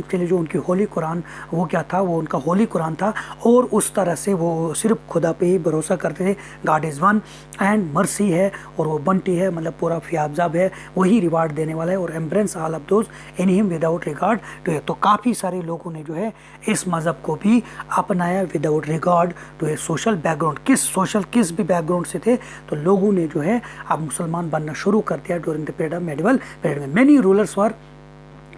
के लिए जो उनकी होली कुरान वो क्या था, वो उनका होली कुरान था और उस तरह से वो सिर्फ खुदा पे ही भरोसा करते थे। God is one and mercy है और वो बंटी है, मतलब पूरा फियाब्जाब है, वही रिवार्ड देने वाला है और embrace all of those in him without regard to. तो काफ़ी सारे लोगों ने जो है इस मज़हब को भी अपनाया without regard to a social background. किस भी बैकग्राउंड से थे तो लोगों ने जो है अब मुसलमान बनना शुरू कर दिया during the period of medieval period में। Many rulers were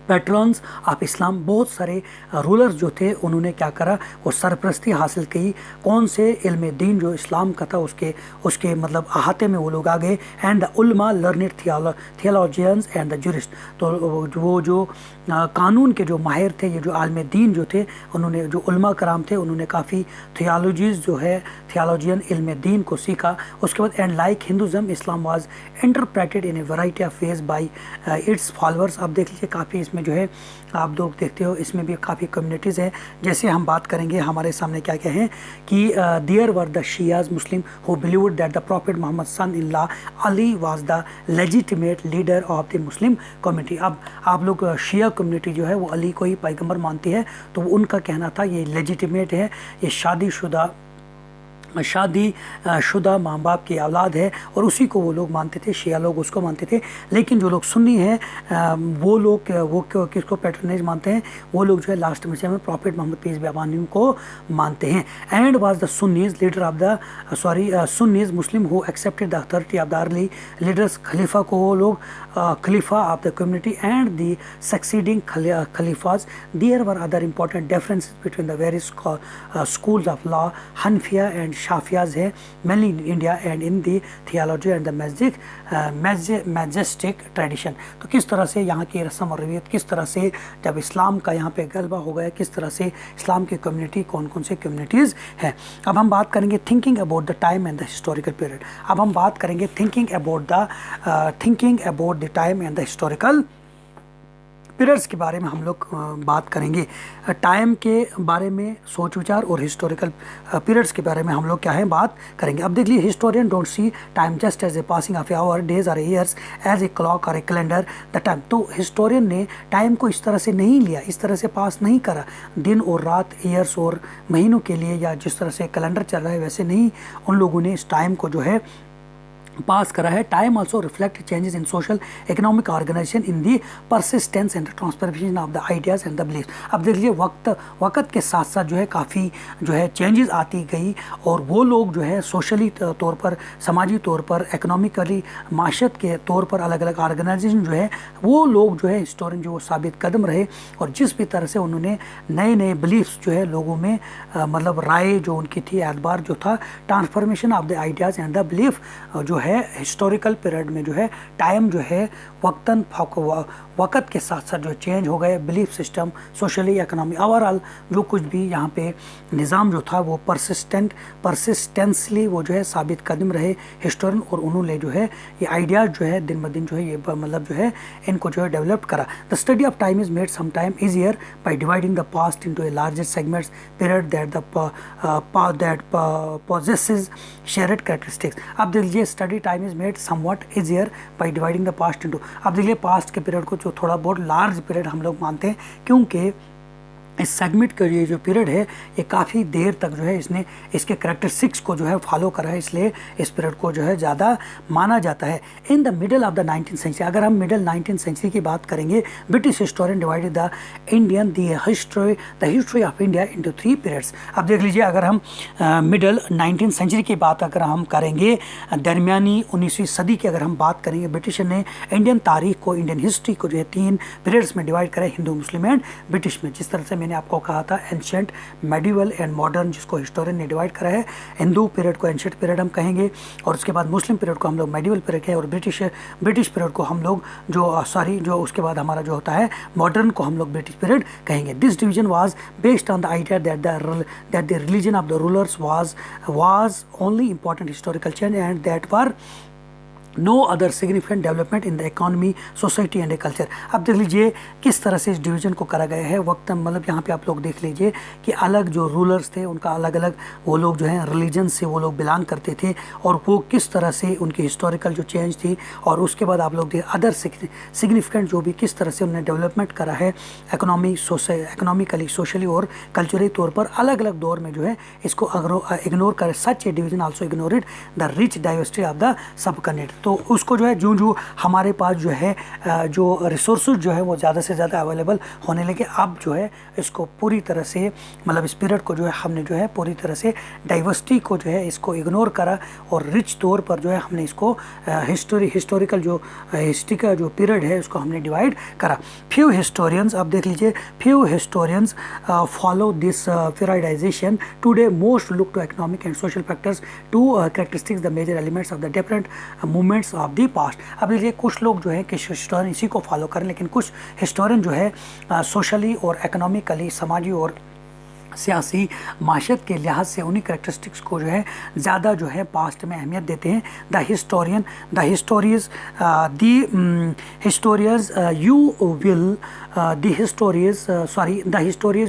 patrons of Islam, बहुत सारे रूलर्स जो थे उन्होंने क्या करा, वो सरपरस्ती हासिल की कौन से इल्म दीन जो इस्लाम का था उसके मतलब अहाते में वो लोग आ गए। एंड द उलमा learned theologians and the jurist, तो वो जो कानून के जो माहिर थे, ये जो आलम दीन जो थे, उन्होंने जो उलमा कराम थे उन्होंने काफ़ी थियोलॉजियन इल्म दीन को सीखा। उसके बाद and like Hinduism Islam was interpreted in A variety of ways bye it's followers. अब देख लीजिए काफ़ी इसमें जो है आप लोग देखते हो इसमें भी काफ़ी कम्युनिटीज़ है। जैसे हम बात करेंगे हमारे सामने क्या क्या है कि there were the Shias Muslim who believed that the prophet Muhammad son in law Ali was the legitimate leader of the Muslim community. अब आप लोग शिया कम्युनिटी जो है वो अली को ही पैगंबर मानती है, तो उनका कहना था ये लेजिटिमेट है, ये शादीशुदा माँ बाप की औलाद है और उसी को वो लोग मानते थे, शिया लोग उसको मानते थे। लेकिन जो लोग सुन्नी हैं वो लोग किसको पैटर्नेज मानते हैं, वो लोग जो है लास्ट में prophet Muhammad peace be upon him को मानते हैं। And was the Sunnis leader of the Sunnis Muslim who accepted the authority of the early leaders, खलीफा को वो लोग khalifa of the community and the succeeding khalifas. There were other important differences between the various schools of law, Hanafiya and Shafiyas है mainly in India and in the theology and the majestic tradition. तो किस तरह से यहाँ की रस्म और रवियत, किस तरह से जब इस्लाम का यहाँ पे गलबा हो गया, किस तरह से इस्लाम की कम्युनिटी कौन कौन से कम्युनिटीज़ हैं। अब हम बात करेंगे thinking about the time and the historical period. अब हम बात करेंगे thinking about the time and the historical periods के बारे में हम लोग बात करेंगे। टाइम के बारे में सोच विचार और हिस्टोरिकल पीरियड्स के बारे में हम लोग क्या है बात करेंगे। अब देख लीजिए historian don't see time just as a passing of hour days or years as a clock or a calendar the time. तो हिस्टोरियन ने टाइम को इस तरह से नहीं लिया, इस तरह से पास नहीं करा दिन और रात, ईयर्स और महीनों के लिए, या जिस तरह से कैलेंडर चल रहा है वैसे नहीं उन लोगों ने इस टाइम को जो है पास करा है। Time also reflect changes in social economic organisation in the persistence and transformation of the ideas and the belief. अब देख लीजिए वक्त के साथ साथ जो है काफ़ी जो है चेंजेस आती गई और वो लोग जो है सोशली तौर पर, समाजी तौर पर, इकोनॉमिकली माशत के तौर पर अलग अलग ऑर्गेनाइजेशन जो है वो लोग जो है हिस्टोरियन जो साबित कदम रहे और जिस भी तरह से उन्होंने नए नए बिलीफ्स जो है लोगों में मतलब राय जो उनकी थी, एतबार जो था, transformation of the ideas and the belief जो है हिस्टोरिकल पीरियड में जो है टाइम जो है वक्त के साथ साथ जो चेंज हो गए, belief system, socially, economy, overall जो कुछ भी यहाँ पे निज़ाम जो था वो परसिस्टेंसली वो जो है साबित कदम रहे हिस्टोरियन, और उन्होंने जो है ये आइडियाज़ जो है दिन ब दिन जो है ये मतलब जो है इनको जो है डेवलप करा। The study of time is made some time easier by dividing the past into a larger segments period that possesses shared characteristics। अब देख लीजिए study time is made somewhat easier by dividing the past into. अब देखिए past के period को जो थोड़ा बहुत लार्ज पीरियड हम लोग मानते हैं, क्योंकि इस सेगमेंट का ये जो पीरियड है ये काफ़ी देर तक जो है इसने इसके कैरेक्टरिस्टिक्स को जो है फॉलो करा है, इसलिए इस पीरियड को जो है ज़्यादा माना जाता है। In the middle of the 19th century, अगर हम मिडल 19th सेंचुरी की बात करेंगे, British historian divided the history of India into 3 periods. अब देख लीजिए अगर हम मिडल 19th सेंचुरी की बात अगर हम करेंगे, दरमियानी 19वीं सदी की अगर हम बात करेंगे, ब्रिटिश ने इंडियन तारीख को, इंडियन हिस्ट्री को जो है 3 पीरियड्स में डिवाइड करा, हिंदू, मुस्लिम एंड ब्रिटिश में। जिस तरह से मैंने आपको कहा था एंशिएंट, मेडिवल एंड मॉडर्न, जिसको हिस्टोरियन ने डिवाइड करा है। हिंदू पीरियड को एंशिएंट पीरियड हम कहेंगे, और उसके बाद मुस्लिम पीरियड को हम लोग मेडिवल पीरियड कहें, और ब्रिटिश पीरियड को हम लोग जो उसके बाद हमारा जो होता है मॉडर्न को हम लोग ब्रिटिश पीरियड कहेंगे। This division was based on the idea that the religion of the rulers was only important historical change and that were no other significant development in the economy, society and culture. अब देख लीजिए किस तरह से इस division को करा गया है। वक्त मतलब यहाँ पे आप लोग देख लीजिए कि अलग जो रूलर्स थे उनका अलग अलग वो लोग जो है रिलीजन से वो लोग बिलोंग करते थे, और वो किस तरह से उनकी हिस्टोरिकल जो चेंज थी, और उसके बाद आप लोग देखिए अदर सिग्निफिकेंट जो भी किस तरह से उन्होंने डेवलपमेंट करा है इकोनॉमिकली, सोशली और कल्चरली तौर पर अलग अलग दौर में जो है इसको इग्नोर करे। Such a division also ignored the rich diversity of the subcontinent. तो उसको जो है जो हमारे पास जो है जो रिसोर्सेज जो है वो ज़्यादा से ज़्यादा अवेलेबल होने लगे, अब जो है इसको पूरी तरह से मतलब इस पीरियड को जो है हमने जो है पूरी तरह से डाइवर्सिटी को जो है इसको इग्नोर करा, और रिच तौर पर जो है हमने इसको हिस्टोरिकल जो हिस्ट्री का जो पीरियड है उसको हमने डिवाइड करा। फ्यू हिस्टोरियंस, अब देख लीजिए few historians follow this periodisation today. Most look to economic and social factors to characteristics the major elements of the different movements of the past. अब देखिए कुछ लोग जो है कि हिस्टोरियन इसी को फॉलो करें, लेकिन कुछ हिस्टोरियन जो है सोशली और इकोनॉमिकली, समाजी और सियासी माशत के लिहाज से उन्हीं करेक्टरिस्टिक्स को जो है ज़्यादा जो है पास्ट में अहमियत देते हैं। The historians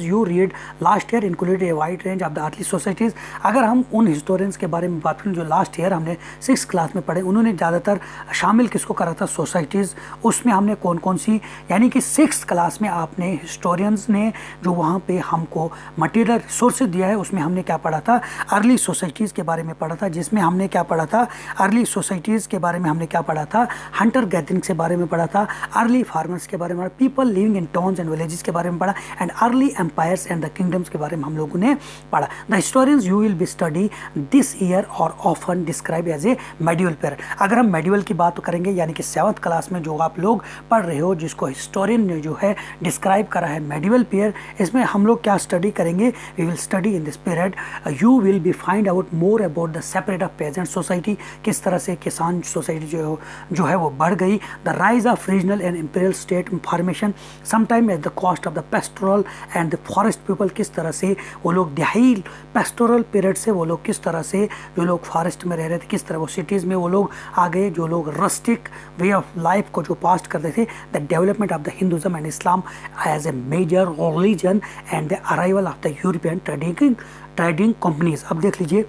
you read last year included a wide range of the early societies. अगर हम उन हिस्टोरियंस के बारे में बात करें जो लास्ट ईयर हमने 6th क्लास में पढ़े, उन्होंने ज़्यादातर शामिल किसको करा था, सोसाइटीज़। उसमें हमने कौन कौन सी, यानी कि 6th क्लास में आपने हिस्टोरियंस ने जो वहाँ पे हमको मटेरियल रिसोर्सेज दिया है, उसमें हमने क्या पढ़ा था, अर्ली सोसाइटीज़ के बारे में पढ़ा था, जिसमें हमने क्या पढ़ा था, अर्ली सोसाइटीज़ के बारे में हमने क्या पढ़ा था, हंटर गैदरिंग के बारे में पढ़ा था, अर्ली फार्मर्स के बारे में, people living in towns and villages के बारे में पढ़ा, and early empires and the kingdoms के बारे में हम लोगों ने पढ़ा। The historians you will be study this year और often describe as a medieval period. अगर हम मेडिवल की बात करेंगे, यानी कि 7th क्लास में जो आप लोग पढ़ रहे हो, जिसको हिस्टोरियन ने जो है डिस्क्राइब करा है मेडिवल पीरियड, इसमें हम लोग क्या स्टडी करेंगे, we will study in this period you will be find out more about the separate of peasant society, किस तरह से किसान सोसाइटी जो है वो बढ़ गई, the rise of regional and imperial state formation sometime at the cost of the pastoral and the forest people, किस तरह से वो लोग दिहाई पेस्टोरल पीरियड से वो लोग किस तरह से जो लोग फॉरेस्ट में रह रहे थे, किस तरह वो सिटीज़ में वो लोग आ गए, जो लोग रस्टिक वे ऑफ लाइफ को जो पास्ट करते थे, the development of the Hinduism and Islam as a major religion and the arrival of the European trading companies. अब देख लीजिए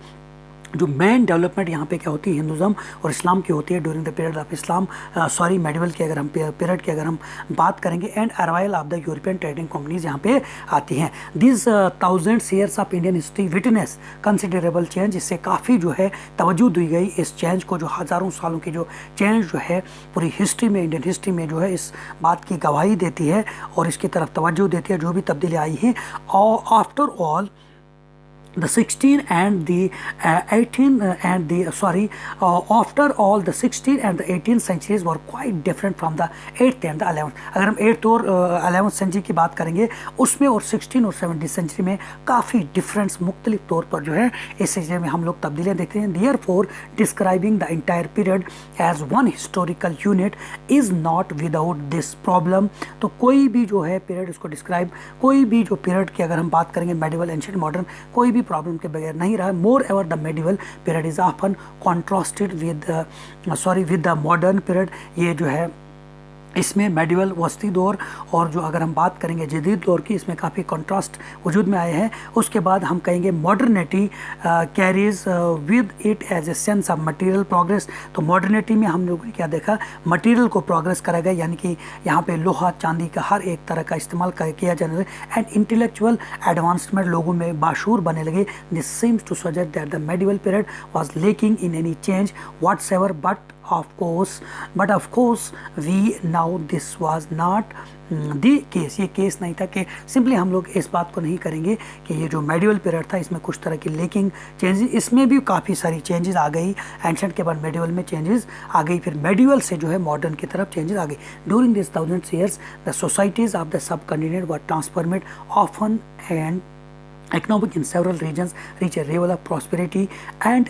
जो मेन डेवलपमेंट यहाँ पे क्या होती है, हिंदुज़म और इस्लाम की होती है during the period of Islam, medieval की अगर हम पीरियड की अगर हम बात करेंगे, and arrival of the European trading companies यहाँ पे आती हैं। This 1000 years of Indian history witness considerable change, इससे काफ़ी जो है तवज्जो दी गई इस चेंज को, जो हज़ारों सालों की जो चेंज जो है पूरी हिस्ट्री में, इंडियन हिस्ट्री में जो है इस बात की गवाही देती है और इसकी तरफ तवज्जो देती है जो भी तब्दीली आई है। और after all the 16 and the 18 and the after all the 16 and the 18th centuries were quite different from the 8th and the 11th. अगर हम 8th और 11th सेंचुरी की बात करेंगे उसमें और 16 और 17th सेंचुरी में काफ़ी डिफरेंस मुख्तलिफ तौर पर जो है इस सेंचुरी में हम लोग तब्दीलियाँ देखते हैं. Therefore describing the entire period as one historical unit is not without this problem. तो कोई भी जो है पीरियड इसको डिस्क्राइब, कोई भी जो पीरियड की अगर हम बात करेंगे मेडिवल एंशिएंट मॉडर्न, कोई भी प्रॉब्लम के बगैर नहीं रहा. Moreover the medieval period is often contrasted with the modern period. ये जो है इसमें मेडिवल वस्ती दौर और जो अगर हम बात करेंगे जदीद दौर की, इसमें काफ़ी कंट्रास्ट वजूद में आए हैं. उसके बाद हम कहेंगे modernity carries with it as a sense of material progress. तो मॉडर्निटी में हम लोगों ने क्या देखा, मटेरियल को प्रोग्रेस करा गया, यानी कि यहाँ पे लोहा चांदी का हर एक तरह का इस्तेमाल किया जाने लगे. एंड इंटेलेक्चुअल एडवांसमेंट लोगों में बाशूर बनने लगे. This seems to suggest that the medieval period was lacking in any change whatsoever, but of course we now this was not the case. ये केस नहीं था कि सिंपली हम लोग इस बात को नहीं करेंगे कि ये जो मेडिवल पीरियड था इसमें कुछ तरह की लेकिंग चेंजेस, इसमें भी काफ़ी सारी चेंजेस आ गई. एंशंट के बाद मेडिवल में चेंजेस आ गई, फिर मेडिवल से जो है मॉडर्न की तरफ चेंजेस आ गई. During this 1000 years the societies of the subcontinent were transformed often and economic in several regions reach a level of prosperity and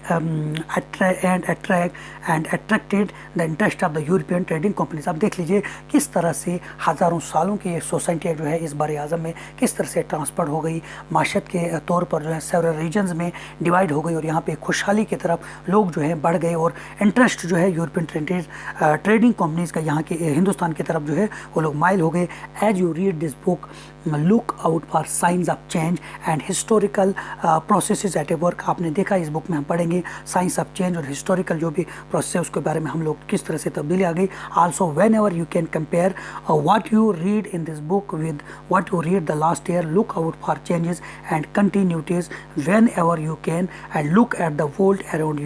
attracted the interest of the European trading companies. अब देख लीजिए किस तरह से हज़ारों सालों की ये सोसाइटी जो है इस बर आज़म में किस तरह से ट्रांसफर हो गई, माशत के तौर पर जो है सेवरल रीजन्स में डिवाइड हो गई और यहाँ पे खुशहाली की तरफ लोग जो है बढ़ गए और इंटरेस्ट जो है यूरोपियन ट्रेडिंग कंपनीज़ का यहाँ के हिंदुस्तान की तरफ जो है वो लोग माइल हो गए. As you read this book look out for science of change and historical processes at a work. आपने देखा इस बुक में हम पढ़ेंगे साइंस ऑफ चेंज और हिस्टोरिकल जो भी प्रोसेस है उसके बारे में हम लोग किस तरह से तब्दीली आ गई. Also whenever you can compare what you read in this book with what you read the last year, look out for changes and continuities whenever you can and look at the world around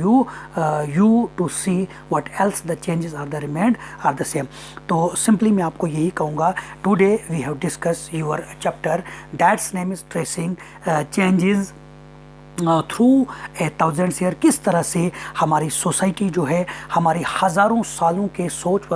you to see what else the changes are the remained are the same. तो simply मैं आपको यही कहूँगा, today we have discuss your chapter that's name is tracing changes through 1000 years. किस तरह से हमारी society जो है हमारी हज़ारों सालों के सोच व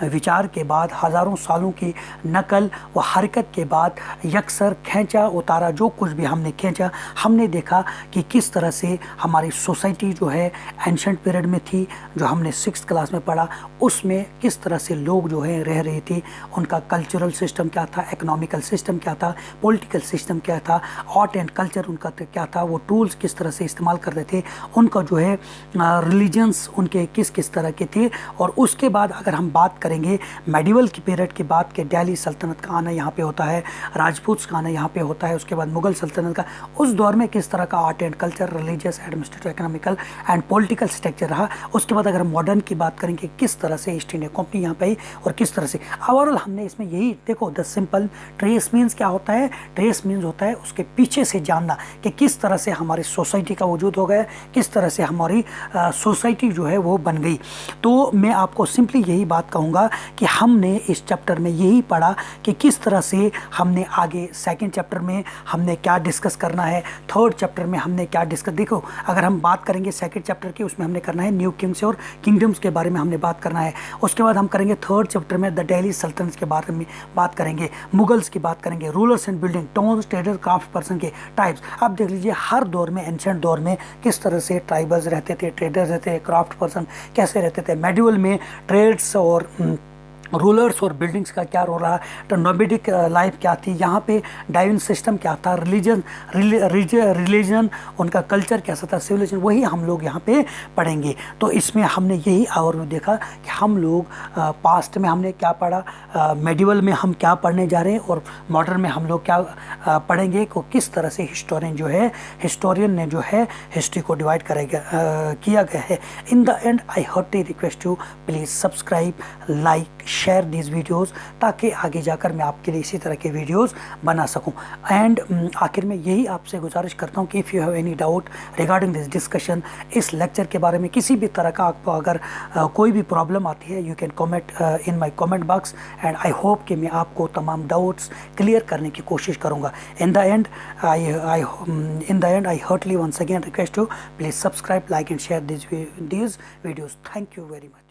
विचार के बाद, हज़ारों सालों की नकल व हरकत के बाद यकसर खींचा उतारा जो कुछ भी हमने खींचा, हमने देखा कि किस तरह से हमारी सोसाइटी जो है एंशंट पीरियड में थी, जो हमने 6th क्लास में पढ़ा, उसमें किस तरह से लोग जो है रह रहे थे, उनका कल्चरल सिस्टम क्या था, इकोनॉमिकल सिस्टम क्या था, पॉलिटिकल सिस्टम क्या था, आर्ट एंड कल्चर उनका क्या था, वो टूल्स किस तरह से इस्तेमाल करते थे, उनका जो है रिलीजन्स उनके किस किस तरह के थे. और उसके बाद अगर हम बात करेंगे मेडिवल की पीरियड की बात के दिल्ली सल्तनत का आना यहाँ पे होता है, राजपूत का आना यहाँ पे होता है, उसके बाद मुगल सल्तनत का, उस दौर में किस तरह का art and culture, religious, administrative, economical and political structure रहा. उसके बाद अगर मॉडर्न की बात करेंगे किस तरह से ईस्ट इंडिया कंपनी यहाँ पे और किस तरह से ओवरऑल हमने इसमें यही देखो. द सिंपल ट्रेस मीन्स क्या होता है, ट्रेस मीन्स होता है उसके पीछे से जानना कि किस तरह से हमारी सोसाइटी का वजूद हो गया, किस तरह से हमारी सोसाइटी जो है वो बन गई. तो मैं आपको सिंपली यही बात कहूँगा कि हमने इस चैप्टर में यही पढ़ा कि किस तरह से हमने आगे 2nd चैप्टर में हमने क्या डिस्कस करना है, 3rd चैप्टर में हमने क्या डिस्कस. देखो अगर हम बात करेंगे 2nd चैप्टर की, उसमें हमने करना है न्यू किंग्स और किंगडम्स के बारे में हमने बात करना है. उसके बाद हम करेंगे 3rd चैप्टर में द दिल्ली सल्तनत के बारे में बात करेंगे, मुगल्स की बात करेंगे, rulers and building, towns, trader, craft person के टाइप्स. अब देख लीजिए हर दौर में, एंशिएंट दौर में किस तरह से ट्राइबल्स रहते थे, ट्रेडर्स रहते थे, क्राफ्ट पर्सन कैसे रहते थे. मेडिवल में ट्रेड्स और रूलर्स और बिल्डिंग्स का क्या रोल रहा, तो नोमेडिक लाइफ क्या थी, यहाँ पे डाइवन सिस्टम क्या था, रिलीजन उनका कल्चर कैसा था, सिविलाइजेशन, वही हम लोग यहाँ पे पढ़ेंगे. तो इसमें हमने यही ओवरव्यू देखा कि हम लोग पास्ट में हमने क्या पढ़ा, मेडिवल में हम क्या पढ़ने जा रहे हैं और मॉडर्न में हम लोग क्या पढ़ेंगे, को किस तरह से हिस्टोरियन ने जो है हिस्ट्री को डिवाइड किया गया है. In the end I heartily request you please subscribe, like, share these videos, ताकि आगे जाकर मैं आपके लिए इसी तरह के वीडियोज़ बना सकूँ। एंड आखिर में यही आपसे गुजारिश करता हूँ कि if you have any doubt regarding this discussion, इस लेक्चर के बारे में किसी भी तरह का आपको अगर कोई भी प्रॉब्लम आती है, you can comment in my comment box, and I hope कि मैं आपको तमाम डाउट्स क्लियर करने की कोशिश करूँगा। In the end I heartily once again request you, please subscribe, like and share these videos. Thank you very much.